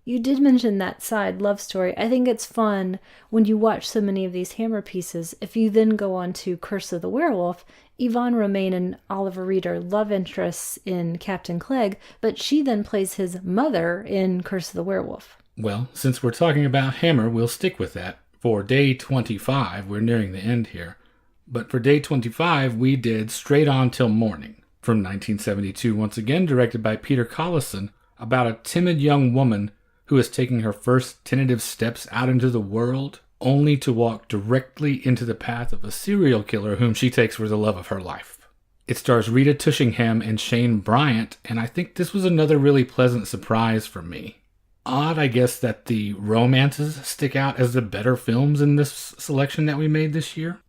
You did mention that side love story. I think it's fun when you watch so many of these Hammer pieces. If you then go on to Curse of the Werewolf, Yvonne Romaine and Oliver Reed are love interests in Captain Clegg, but she then plays his mother in Curse of the Werewolf. Well, since we're talking about Hammer, we'll stick with that. For day 25, we're nearing the end here, but for day 25, we did Straight On Till Morning, from 1972, once again directed by Peter Collison, about a timid young woman who is taking her first tentative steps out into the world, only to walk directly into the path of a serial killer whom she takes for the love of her life. It stars Rita Tushingham and Shane Bryant, and I think this was another really pleasant surprise for me. Odd, I guess, that the romances stick out as the better films in this selection that we made this year.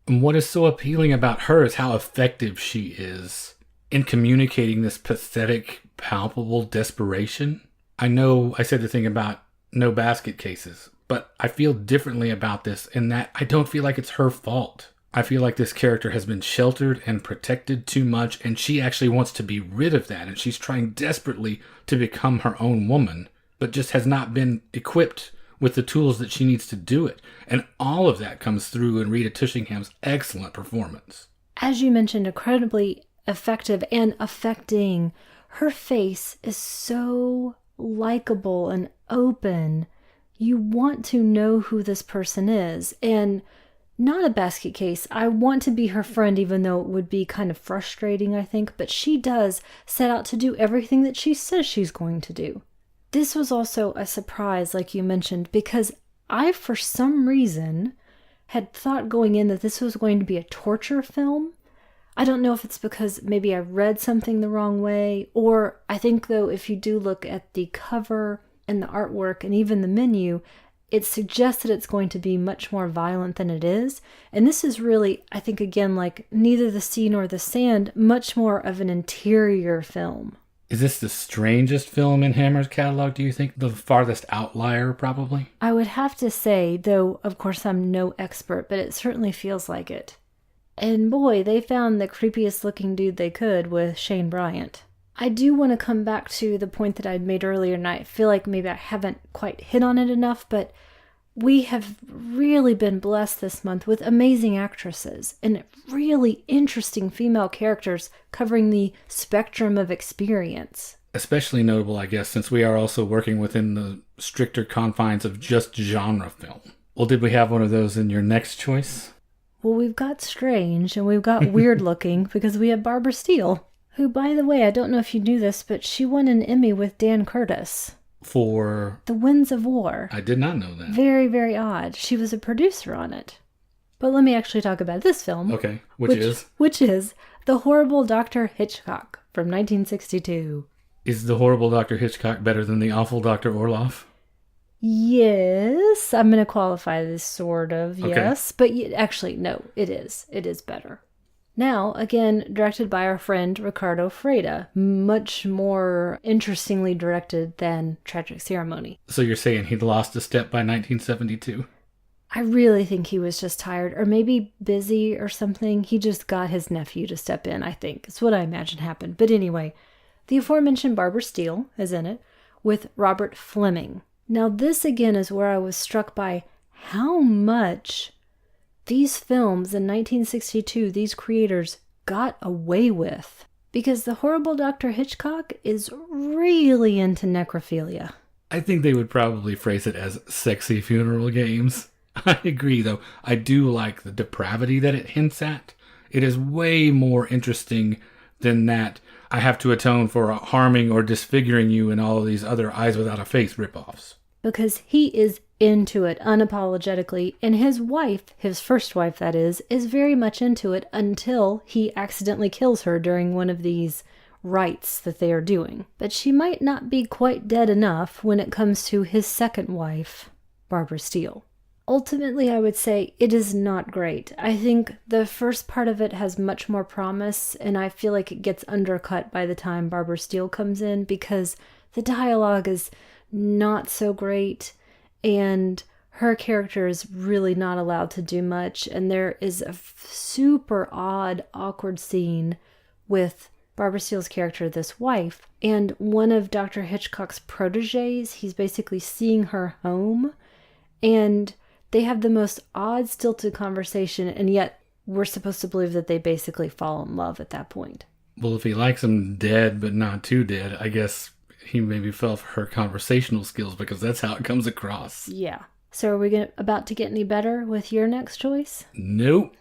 And what is so appealing about her is how effective she is in communicating this pathetic, palpable desperation. I know I said the thing about no basket cases, but I feel differently about this in that I don't feel like it's her fault. I feel like this character has been sheltered and protected too much, and she actually wants to be rid of that, and she's trying desperately to become her own woman, but just has not been equipped with the tools that she needs to do it. And all of that comes through in Rita Tushingham's excellent performance. As you mentioned, incredibly effective and affecting. Her face is so likable and open. You want to know who this person is. And not a basket case. I want to be her friend, even though it would be kind of frustrating, I think. But she does set out to do everything that she says she's going to do. This was also a surprise, like you mentioned, because I, for some reason, had thought going in that this was going to be a torture film. I don't know if it's because maybe I read something the wrong way, or I think, though, if you do look at the cover and the artwork and even the menu, it suggests that it's going to be much more violent than it is. And this is really, I think, again, like Neither the Sea Nor the Sand, much more of an interior film. Is this the strangest film in Hammer's catalog, do you think? The farthest outlier, probably? I would have to say, though, of course, I'm no expert, but it certainly feels like it. And boy, they found the creepiest looking dude they could with Shane Bryant. I do want to come back to the point that I'd made earlier, and I feel like maybe I haven't quite hit on it enough, but we have really been blessed this month with amazing actresses and really interesting female characters covering the spectrum of experience. Especially notable, I guess, since we are also working within the stricter confines of just genre film. Well, did we have one of those in your next choice? Well, we've got strange and we've got weird looking because we have Barbara Steele, who, by the way, I don't know if you knew this, but she won an Emmy with Dan Curtis. For? The Winds of War. I did not know that. Very, very odd. She was a producer on it. But let me actually talk about this film. Okay, which is? Which is The Horrible Dr. Hitchcock from 1962. Is The Horrible Dr. Hitchcock better than The Awful Dr. Orloff? Yes, I'm going to qualify this sort of, okay. Yes. But actually, no, it is. It is better. Now, again, directed by our friend Ricardo Freda, much more interestingly directed than Tragic Ceremony. So you're saying he'd lost a step by 1972? I really think he was just tired, or maybe busy or something. He just got his nephew to step in, I think. It's what I imagine happened. But anyway, the aforementioned Barbara Steele is in it, with Robert Fleming. Now, this again is where I was struck by how much these films in 1962, these creators got away with. Because The Horrible Dr. Hitchcock is really into necrophilia. I think they would probably phrase it as sexy funeral games. I agree, though. I do like the depravity that it hints at. It is way more interesting than that I have to atone for harming or disfiguring you and all of these other Eyes Without a Face ripoffs. Because he is into it unapologetically, and his wife, his first wife that is very much into it until he accidentally kills her during one of these rites that they are doing. But she might not be quite dead enough when it comes to his second wife, Barbara Steele. Ultimately, I would say it is not great. I think the first part of it has much more promise, and I feel like it gets undercut by the time Barbara Steele comes in because the dialogue is not so great, and her character is really not allowed to do much, and there is a super odd, awkward scene with Barbara Steele's character, this wife, and one of Dr. Hitchcock's proteges. He's basically seeing her home, and they have the most odd, stilted conversation, and yet we're supposed to believe that they basically fall in love at that point. Well, if he likes him dead, but not too dead, I guess he maybe fell for her conversational skills because that's how it comes across. Yeah. So are we about to get any better with your next choice? Nope.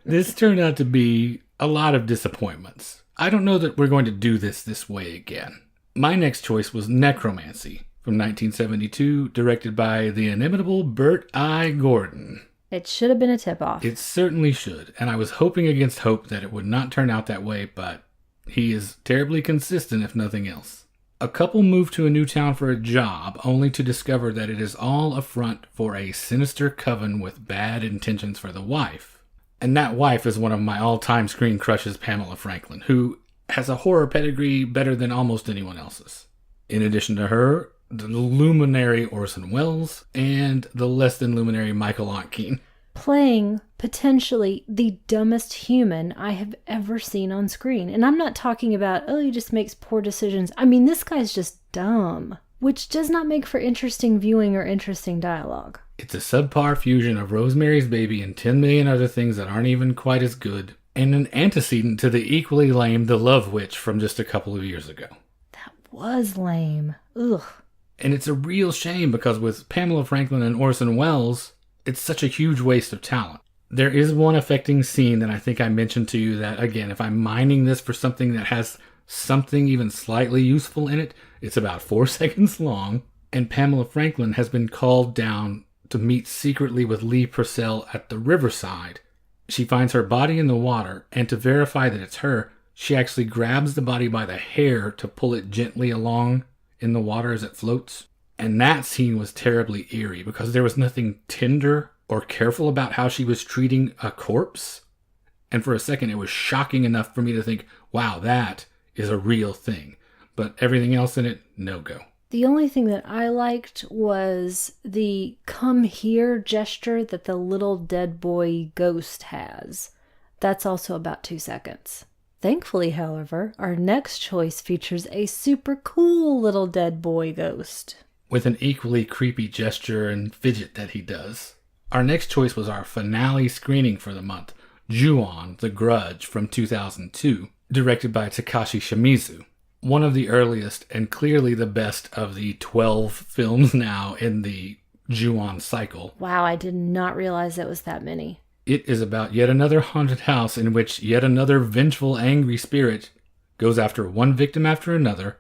This turned out to be a lot of disappointments. I don't know that we're going to do this way again. My next choice was Necromancy from 1972, directed by the inimitable Bert I. Gordon. It should have been a tip-off. It certainly should, and I was hoping against hope that it would not turn out that way, but he is terribly consistent if nothing else. A couple move to a new town for a job, only to discover that it is all a front for a sinister coven with bad intentions for the wife. And that wife is one of my all-time screen crushes, Pamela Franklin, who has a horror pedigree better than almost anyone else's. In addition to her, the luminary Orson Welles, and the less than luminary Michael Ontkean. Playing potentially the dumbest human I have ever seen on screen. And I'm not talking about, oh, he just makes poor decisions. I mean, this guy's just dumb, which does not make for interesting viewing or interesting dialogue. It's a subpar fusion of Rosemary's Baby and 10 million other things that aren't even quite as good, and an antecedent to the equally lame The Love Witch from just a couple of years ago. That was lame. Ugh. And it's a real shame because with Pamela Franklin and Orson Welles, it's such a huge waste of talent. There is one affecting scene that I think I mentioned to you that, again, if I'm mining this for something that has something even slightly useful in it, it's about 4 seconds long, and Pamela Franklin has been called down to meet secretly with Lee Purcell at the riverside. She finds her body in the water, and to verify that it's her, she actually grabs the body by the hair to pull it gently along in the water as it floats. And that scene was terribly eerie because there was nothing tender or careful about how she was treating a corpse. And for a second, it was shocking enough for me to think, wow, that is a real thing. But everything else in it, no go. The only thing that I liked was the come here gesture that the little dead boy ghost has. That's also about 2 seconds. Thankfully, however, our next choice features a super cool little dead boy ghost. With an equally creepy gesture and fidget that he does. Our next choice was our finale screening for the month, Ju-on, The Grudge from 2002, directed by Takashi Shimizu. One of the earliest and clearly the best of the 12 films now in the Ju-on cycle. Wow, I did not realize it was that many. It is about yet another haunted house in which yet another vengeful, angry spirit goes after one victim after another,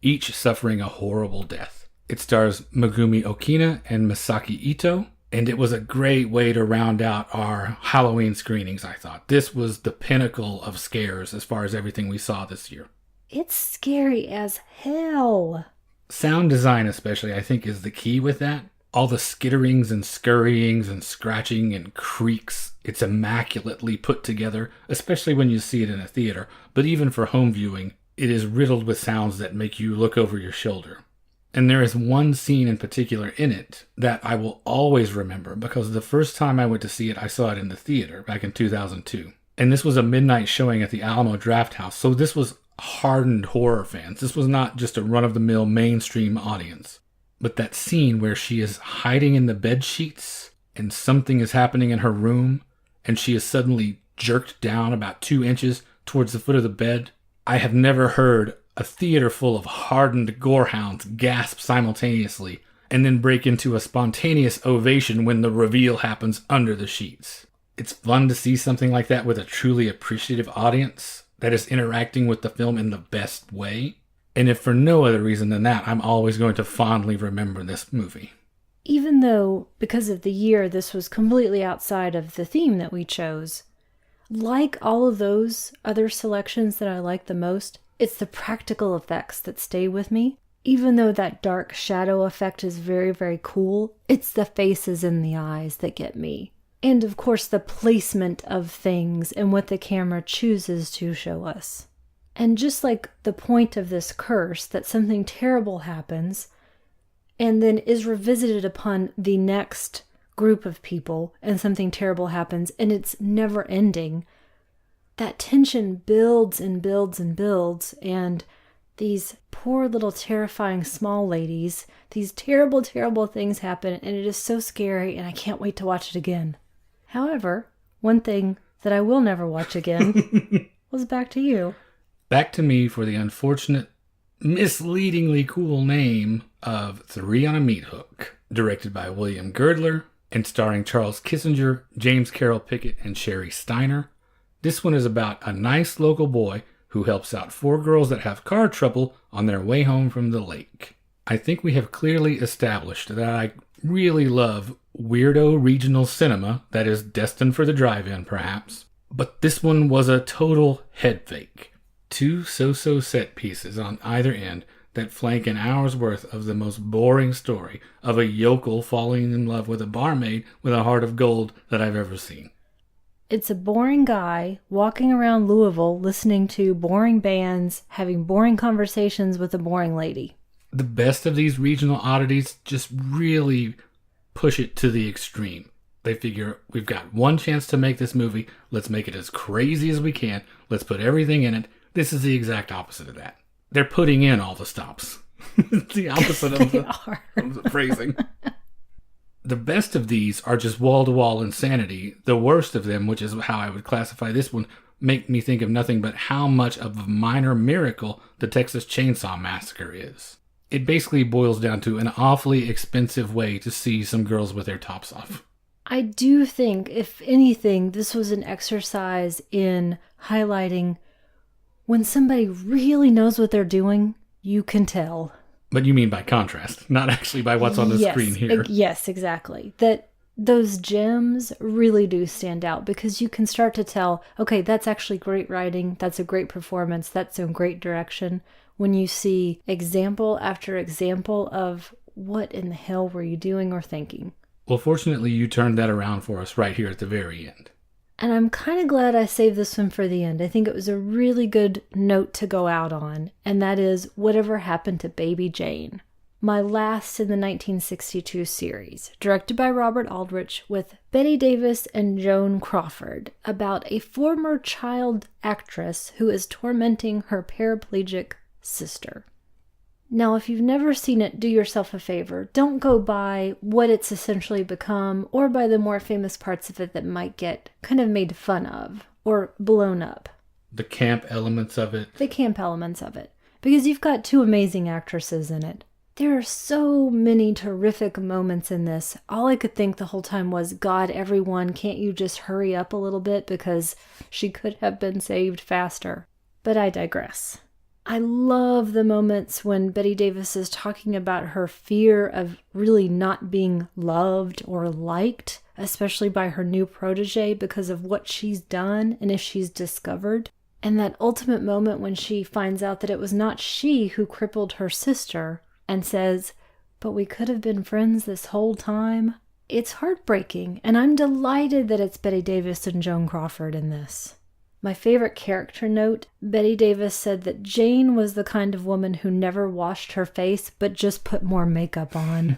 each suffering a horrible death. It stars Megumi Okina and Masaki Ito, and it was a great way to round out our Halloween screenings, I thought. This was the pinnacle of scares as far as everything we saw this year. It's scary as hell. Sound design especially, I think, is the key with that. All the skitterings and scurryings and scratching and creaks, it's immaculately put together, especially when you see it in a theater. But even for home viewing, it is riddled with sounds that make you look over your shoulder. And there is one scene in particular in it that I will always remember because the first time I went to see it, I saw it in the theater back in 2002. And this was a midnight showing at the Alamo Drafthouse. So this was hardened horror fans. This was not just a run-of-the-mill mainstream audience. But that scene where she is hiding in the bed sheets and something is happening in her room and she is suddenly jerked down about 2 inches towards the foot of the bed. I have never heard a theater full of hardened gorehounds gasp simultaneously and then break into a spontaneous ovation when the reveal happens under the sheets. It's fun to see something like that with a truly appreciative audience that is interacting with the film in the best way. And if for no other reason than that, I'm always going to fondly remember this movie. Even though, because of the year, this was completely outside of the theme that we chose, like all of those other selections that I like the most, it's the practical effects that stay with me. Even though that dark shadow effect is very, very cool, it's the faces in the eyes that get me. And of course the placement of things and what the camera chooses to show us. And just like the point of this curse, that something terrible happens and then is revisited upon the next group of people and something terrible happens and it's never ending. That tension builds and builds and builds, and these poor little terrifying small ladies, these terrible, terrible things happen, and it is so scary, and I can't wait to watch it again. However, one thing that I will never watch again was Back to You. Back to Me for the unfortunate, misleadingly cool name of 3 on a Meat Hook, directed by William Girdler, and starring Charles Kissinger, James Carroll Pickett, and Sherry Steiner. This one is about a nice local boy who helps out 4 girls that have car trouble on their way home from the lake. I think we have clearly established that I really love weirdo regional cinema that is destined for the drive-in, perhaps. But this one was a total head fake. 2 so-so set pieces on either end that flank an hour's worth of the most boring story of a yokel falling in love with a barmaid with a heart of gold that I've ever seen. It's a boring guy walking around Louisville listening to boring bands, having boring conversations with a boring lady. The best of these regional oddities just really push it to the extreme. They figure, we've got one chance to make this movie, let's make it as crazy as we can, let's put everything in it. This is the exact opposite of that. They're putting in all the stops. It's the opposite of the phrasing. The best of these are just wall-to-wall insanity. The worst of them, which is how I would classify this one, make me think of nothing but how much of a minor miracle the Texas Chainsaw Massacre is. It basically boils down to an awfully expensive way to see some girls with their tops off. I do think, if anything, this was an exercise in highlighting when somebody really knows what they're doing, you can tell. But you mean by contrast, not actually by what's on the screen here. Yes, exactly. That those gems really do stand out because you can start to tell, okay, that's actually great writing, that's a great performance, that's a great direction. When you see example after example of what in the hell were you doing or thinking? Well, fortunately, you turned that around for us right here at the very end. And I'm kind of glad I saved this one for the end. I think it was a really good note to go out on, and that is whatever happened to Baby Jane. My last in the 1962 series, directed by Robert Aldrich with Bette Davis and Joan Crawford, about a former child actress who is tormenting her paraplegic sister. Now, if you've never seen it, do yourself a favor. Don't go by what it's essentially become or by the more famous parts of it that might get kind of made fun of or blown up. The camp elements of it. The camp elements of it. Because you've got two amazing actresses in it. There are so many terrific moments in this. All I could think the whole time was, God, everyone, can't you just hurry up a little bit because she could have been saved faster. But I digress. I love the moments when Bette Davis is talking about her fear of really not being loved or liked, especially by her new protege because of what she's done and if she's discovered. And that ultimate moment when she finds out that it was not she who crippled her sister and says, but we could have been friends this whole time. It's heartbreaking, and I'm delighted that it's Bette Davis and Joan Crawford in this. My favorite character note, Bette Davis said that Jane was the kind of woman who never washed her face, but just put more makeup on.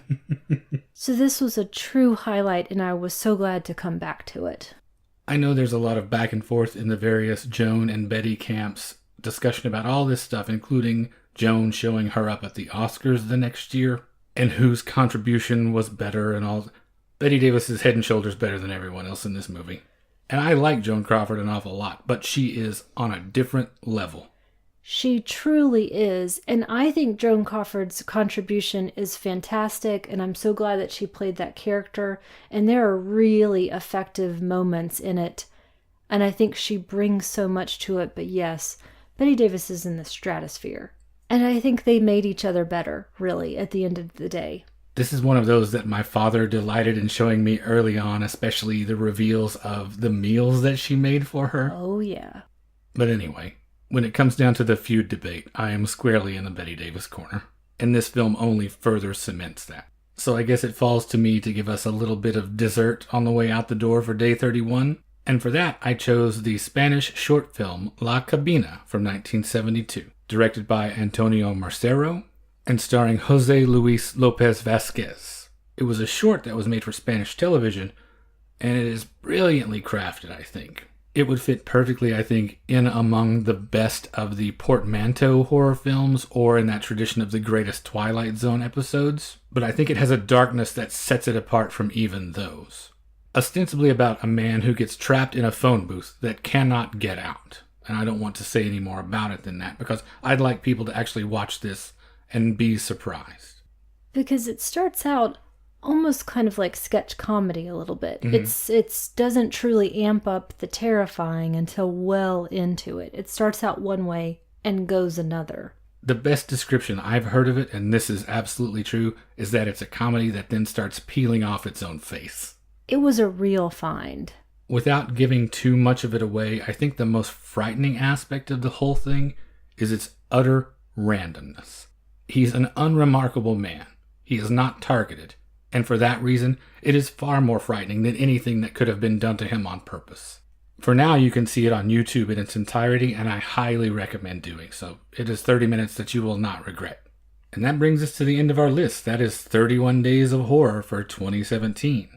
So this was a true highlight, and I was so glad to come back to it. I know there's a lot of back and forth in the various Joan and Betty camps, discussion about all this stuff, including Joan showing her up at the Oscars the next year, and whose contribution was better and all. Bette Davis is head and shoulders better than everyone else in this movie. And I like Joan Crawford an awful lot, but she is on a different level. She truly is, and I think Joan Crawford's contribution is fantastic, and I'm so glad that she played that character, and there are really effective moments in it, and I think she brings so much to it, but yes, Bette Davis is in the stratosphere. And I think they made each other better, really, at the end of the day. This is one of those that my father delighted in showing me early on, especially the reveals of the meals that she made for her. Oh, yeah. But anyway, when it comes down to the feud debate, I am squarely in the Bette Davis corner. And this film only further cements that. So I guess it falls to me to give us a little bit of dessert on the way out the door for day 31. And for that, I chose the Spanish short film La Cabina from 1972, directed by Antonio Mercero and starring Jose Luis Lopez Vasquez. It was a short that was made for Spanish television, and it is brilliantly crafted, I think. It would fit perfectly, I think, in among the best of the portmanteau horror films or in that tradition of the greatest Twilight Zone episodes, but I think it has a darkness that sets it apart from even those. Ostensibly about a man who gets trapped in a phone booth that cannot get out. And I don't want to say any more about it than that, because I'd like people to actually watch this and be surprised. Because it starts out almost kind of like sketch comedy a little bit. Mm-hmm. It doesn't truly amp up the terrifying until well into it. It starts out one way and goes another. The best description I've heard of it, and this is absolutely true, is that it's a comedy that then starts peeling off its own face. It was a real find. Without giving too much of it away, I think the most frightening aspect of the whole thing is its utter randomness. He's an unremarkable man. He is not targeted. And for that reason, it is far more frightening than anything that could have been done to him on purpose. For now, you can see it on YouTube in its entirety, and I highly recommend doing so. It is 30 minutes that you will not regret. And that brings us to the end of our list. That is 31 Days of Horror for 2017.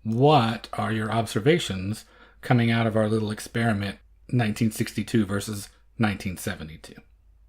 What are your observations coming out of our little experiment, 1962 versus 1972?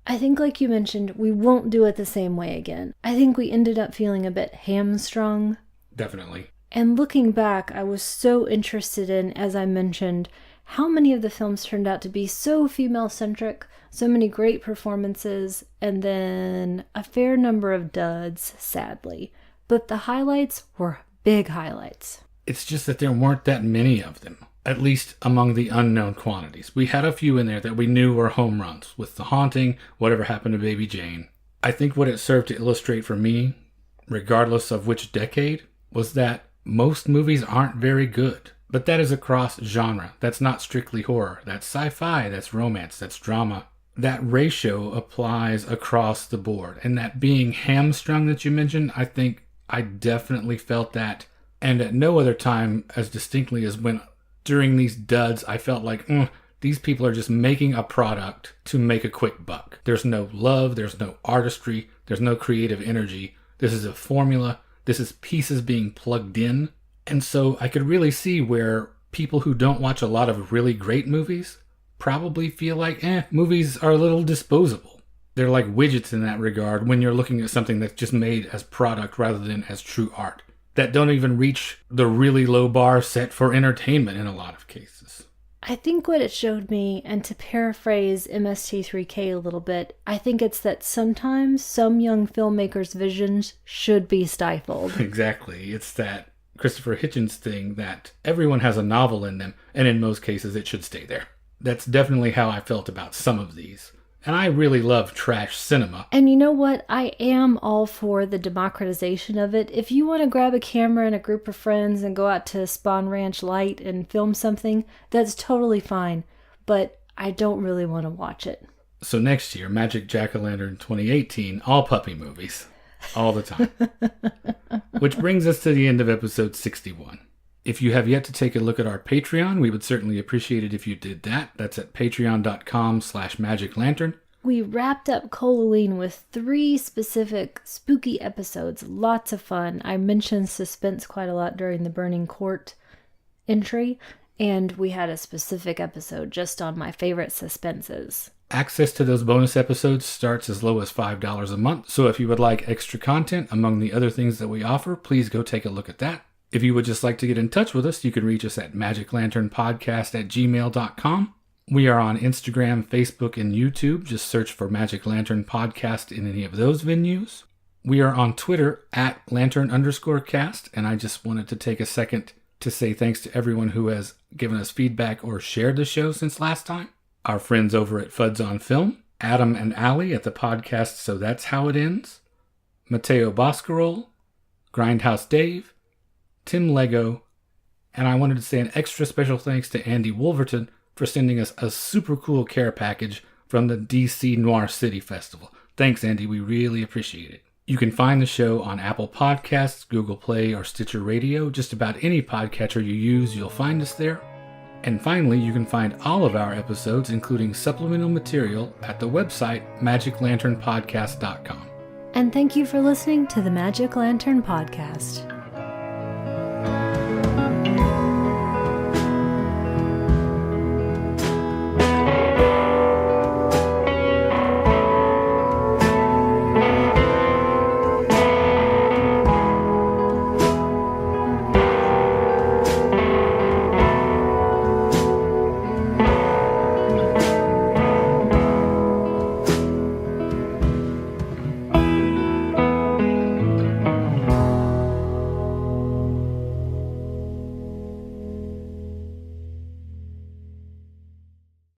I think, like you mentioned, we won't do it the same way again. I think we ended up feeling a bit hamstrung. Definitely. And looking back, I was so interested in, as I mentioned, how many of the films turned out to be so female-centric, so many great performances, and then a fair number of duds, sadly. But the highlights were big highlights. It's just that there weren't that many of them, at least among the unknown quantities. We had a few in there that we knew were home runs, with The Haunting, Whatever Happened to Baby Jane. I think what it served to illustrate for me, regardless of which decade, was that most movies aren't very good. But that is across genre. That's not strictly horror. That's sci-fi, that's romance, that's drama. That ratio applies across the board. And that being hamstrung that you mentioned, I think I definitely felt that. And at no other time as distinctly as when during these duds, I felt like, these people are just making a product to make a quick buck. There's no love, there's no artistry, there's no creative energy. This is a formula. This is pieces being plugged in. And so I could really see where people who don't watch a lot of really great movies probably feel like, movies are a little disposable. They're like widgets in that regard when you're looking at something that's just made as product rather than as true art. That don't even reach the really low bar set for entertainment in a lot of cases. I think what it showed me, and to paraphrase MST3K a little bit, I think it's that sometimes some young filmmakers' visions should be stifled. Exactly. It's that Christopher Hitchens thing that everyone has a novel in them, and in most cases it should stay there. That's definitely how I felt about some of these. And I really love trash cinema. And you know what? I am all for the democratization of it. If you want to grab a camera and a group of friends and go out to Spawn Ranch Light and film something, that's totally fine. But I don't really want to watch it. So next year, Magic Jack-O-Lantern 2018, all puppy movies. All the time. Which brings us to the end of episode 61. If you have yet to take a look at our Patreon, we would certainly appreciate it if you did that. That's at patreon.com/magiclantern. We wrapped up cole-o-ween with 3 specific spooky episodes. Lots of fun. I mentioned suspense quite a lot during the Burning Court entry, and we had a specific episode just on my favorite suspenses. Access to those bonus episodes starts as low as $5 a month, so if you would like extra content among the other things that we offer, please go take a look at that. If you would just like to get in touch with us, you can reach us at magiclanternpodcast@gmail.com. We are on Instagram, Facebook, and YouTube. Just search for Magic Lantern Podcast in any of those venues. We are on Twitter at Lantern_cast, and I just wanted to take a second to say thanks to everyone who has given us feedback or shared the show since last time. Our friends over at Fuds on Film, Adam and Allie at the podcast So That's How It Ends, Mateo Boscarol, Grindhouse Dave, Tim Lego, and I wanted to say an extra special thanks to Andy Wolverton for sending us a super cool care package from the DC Noir City Festival. Thanks, Andy. We really appreciate it. You can find the show on Apple Podcasts, Google Play, or Stitcher Radio. Just about any podcatcher you use, you'll find us there. And finally, you can find all of our episodes, including supplemental material, at the website magiclanternpodcast.com. And thank you for listening to the Magic Lantern Podcast.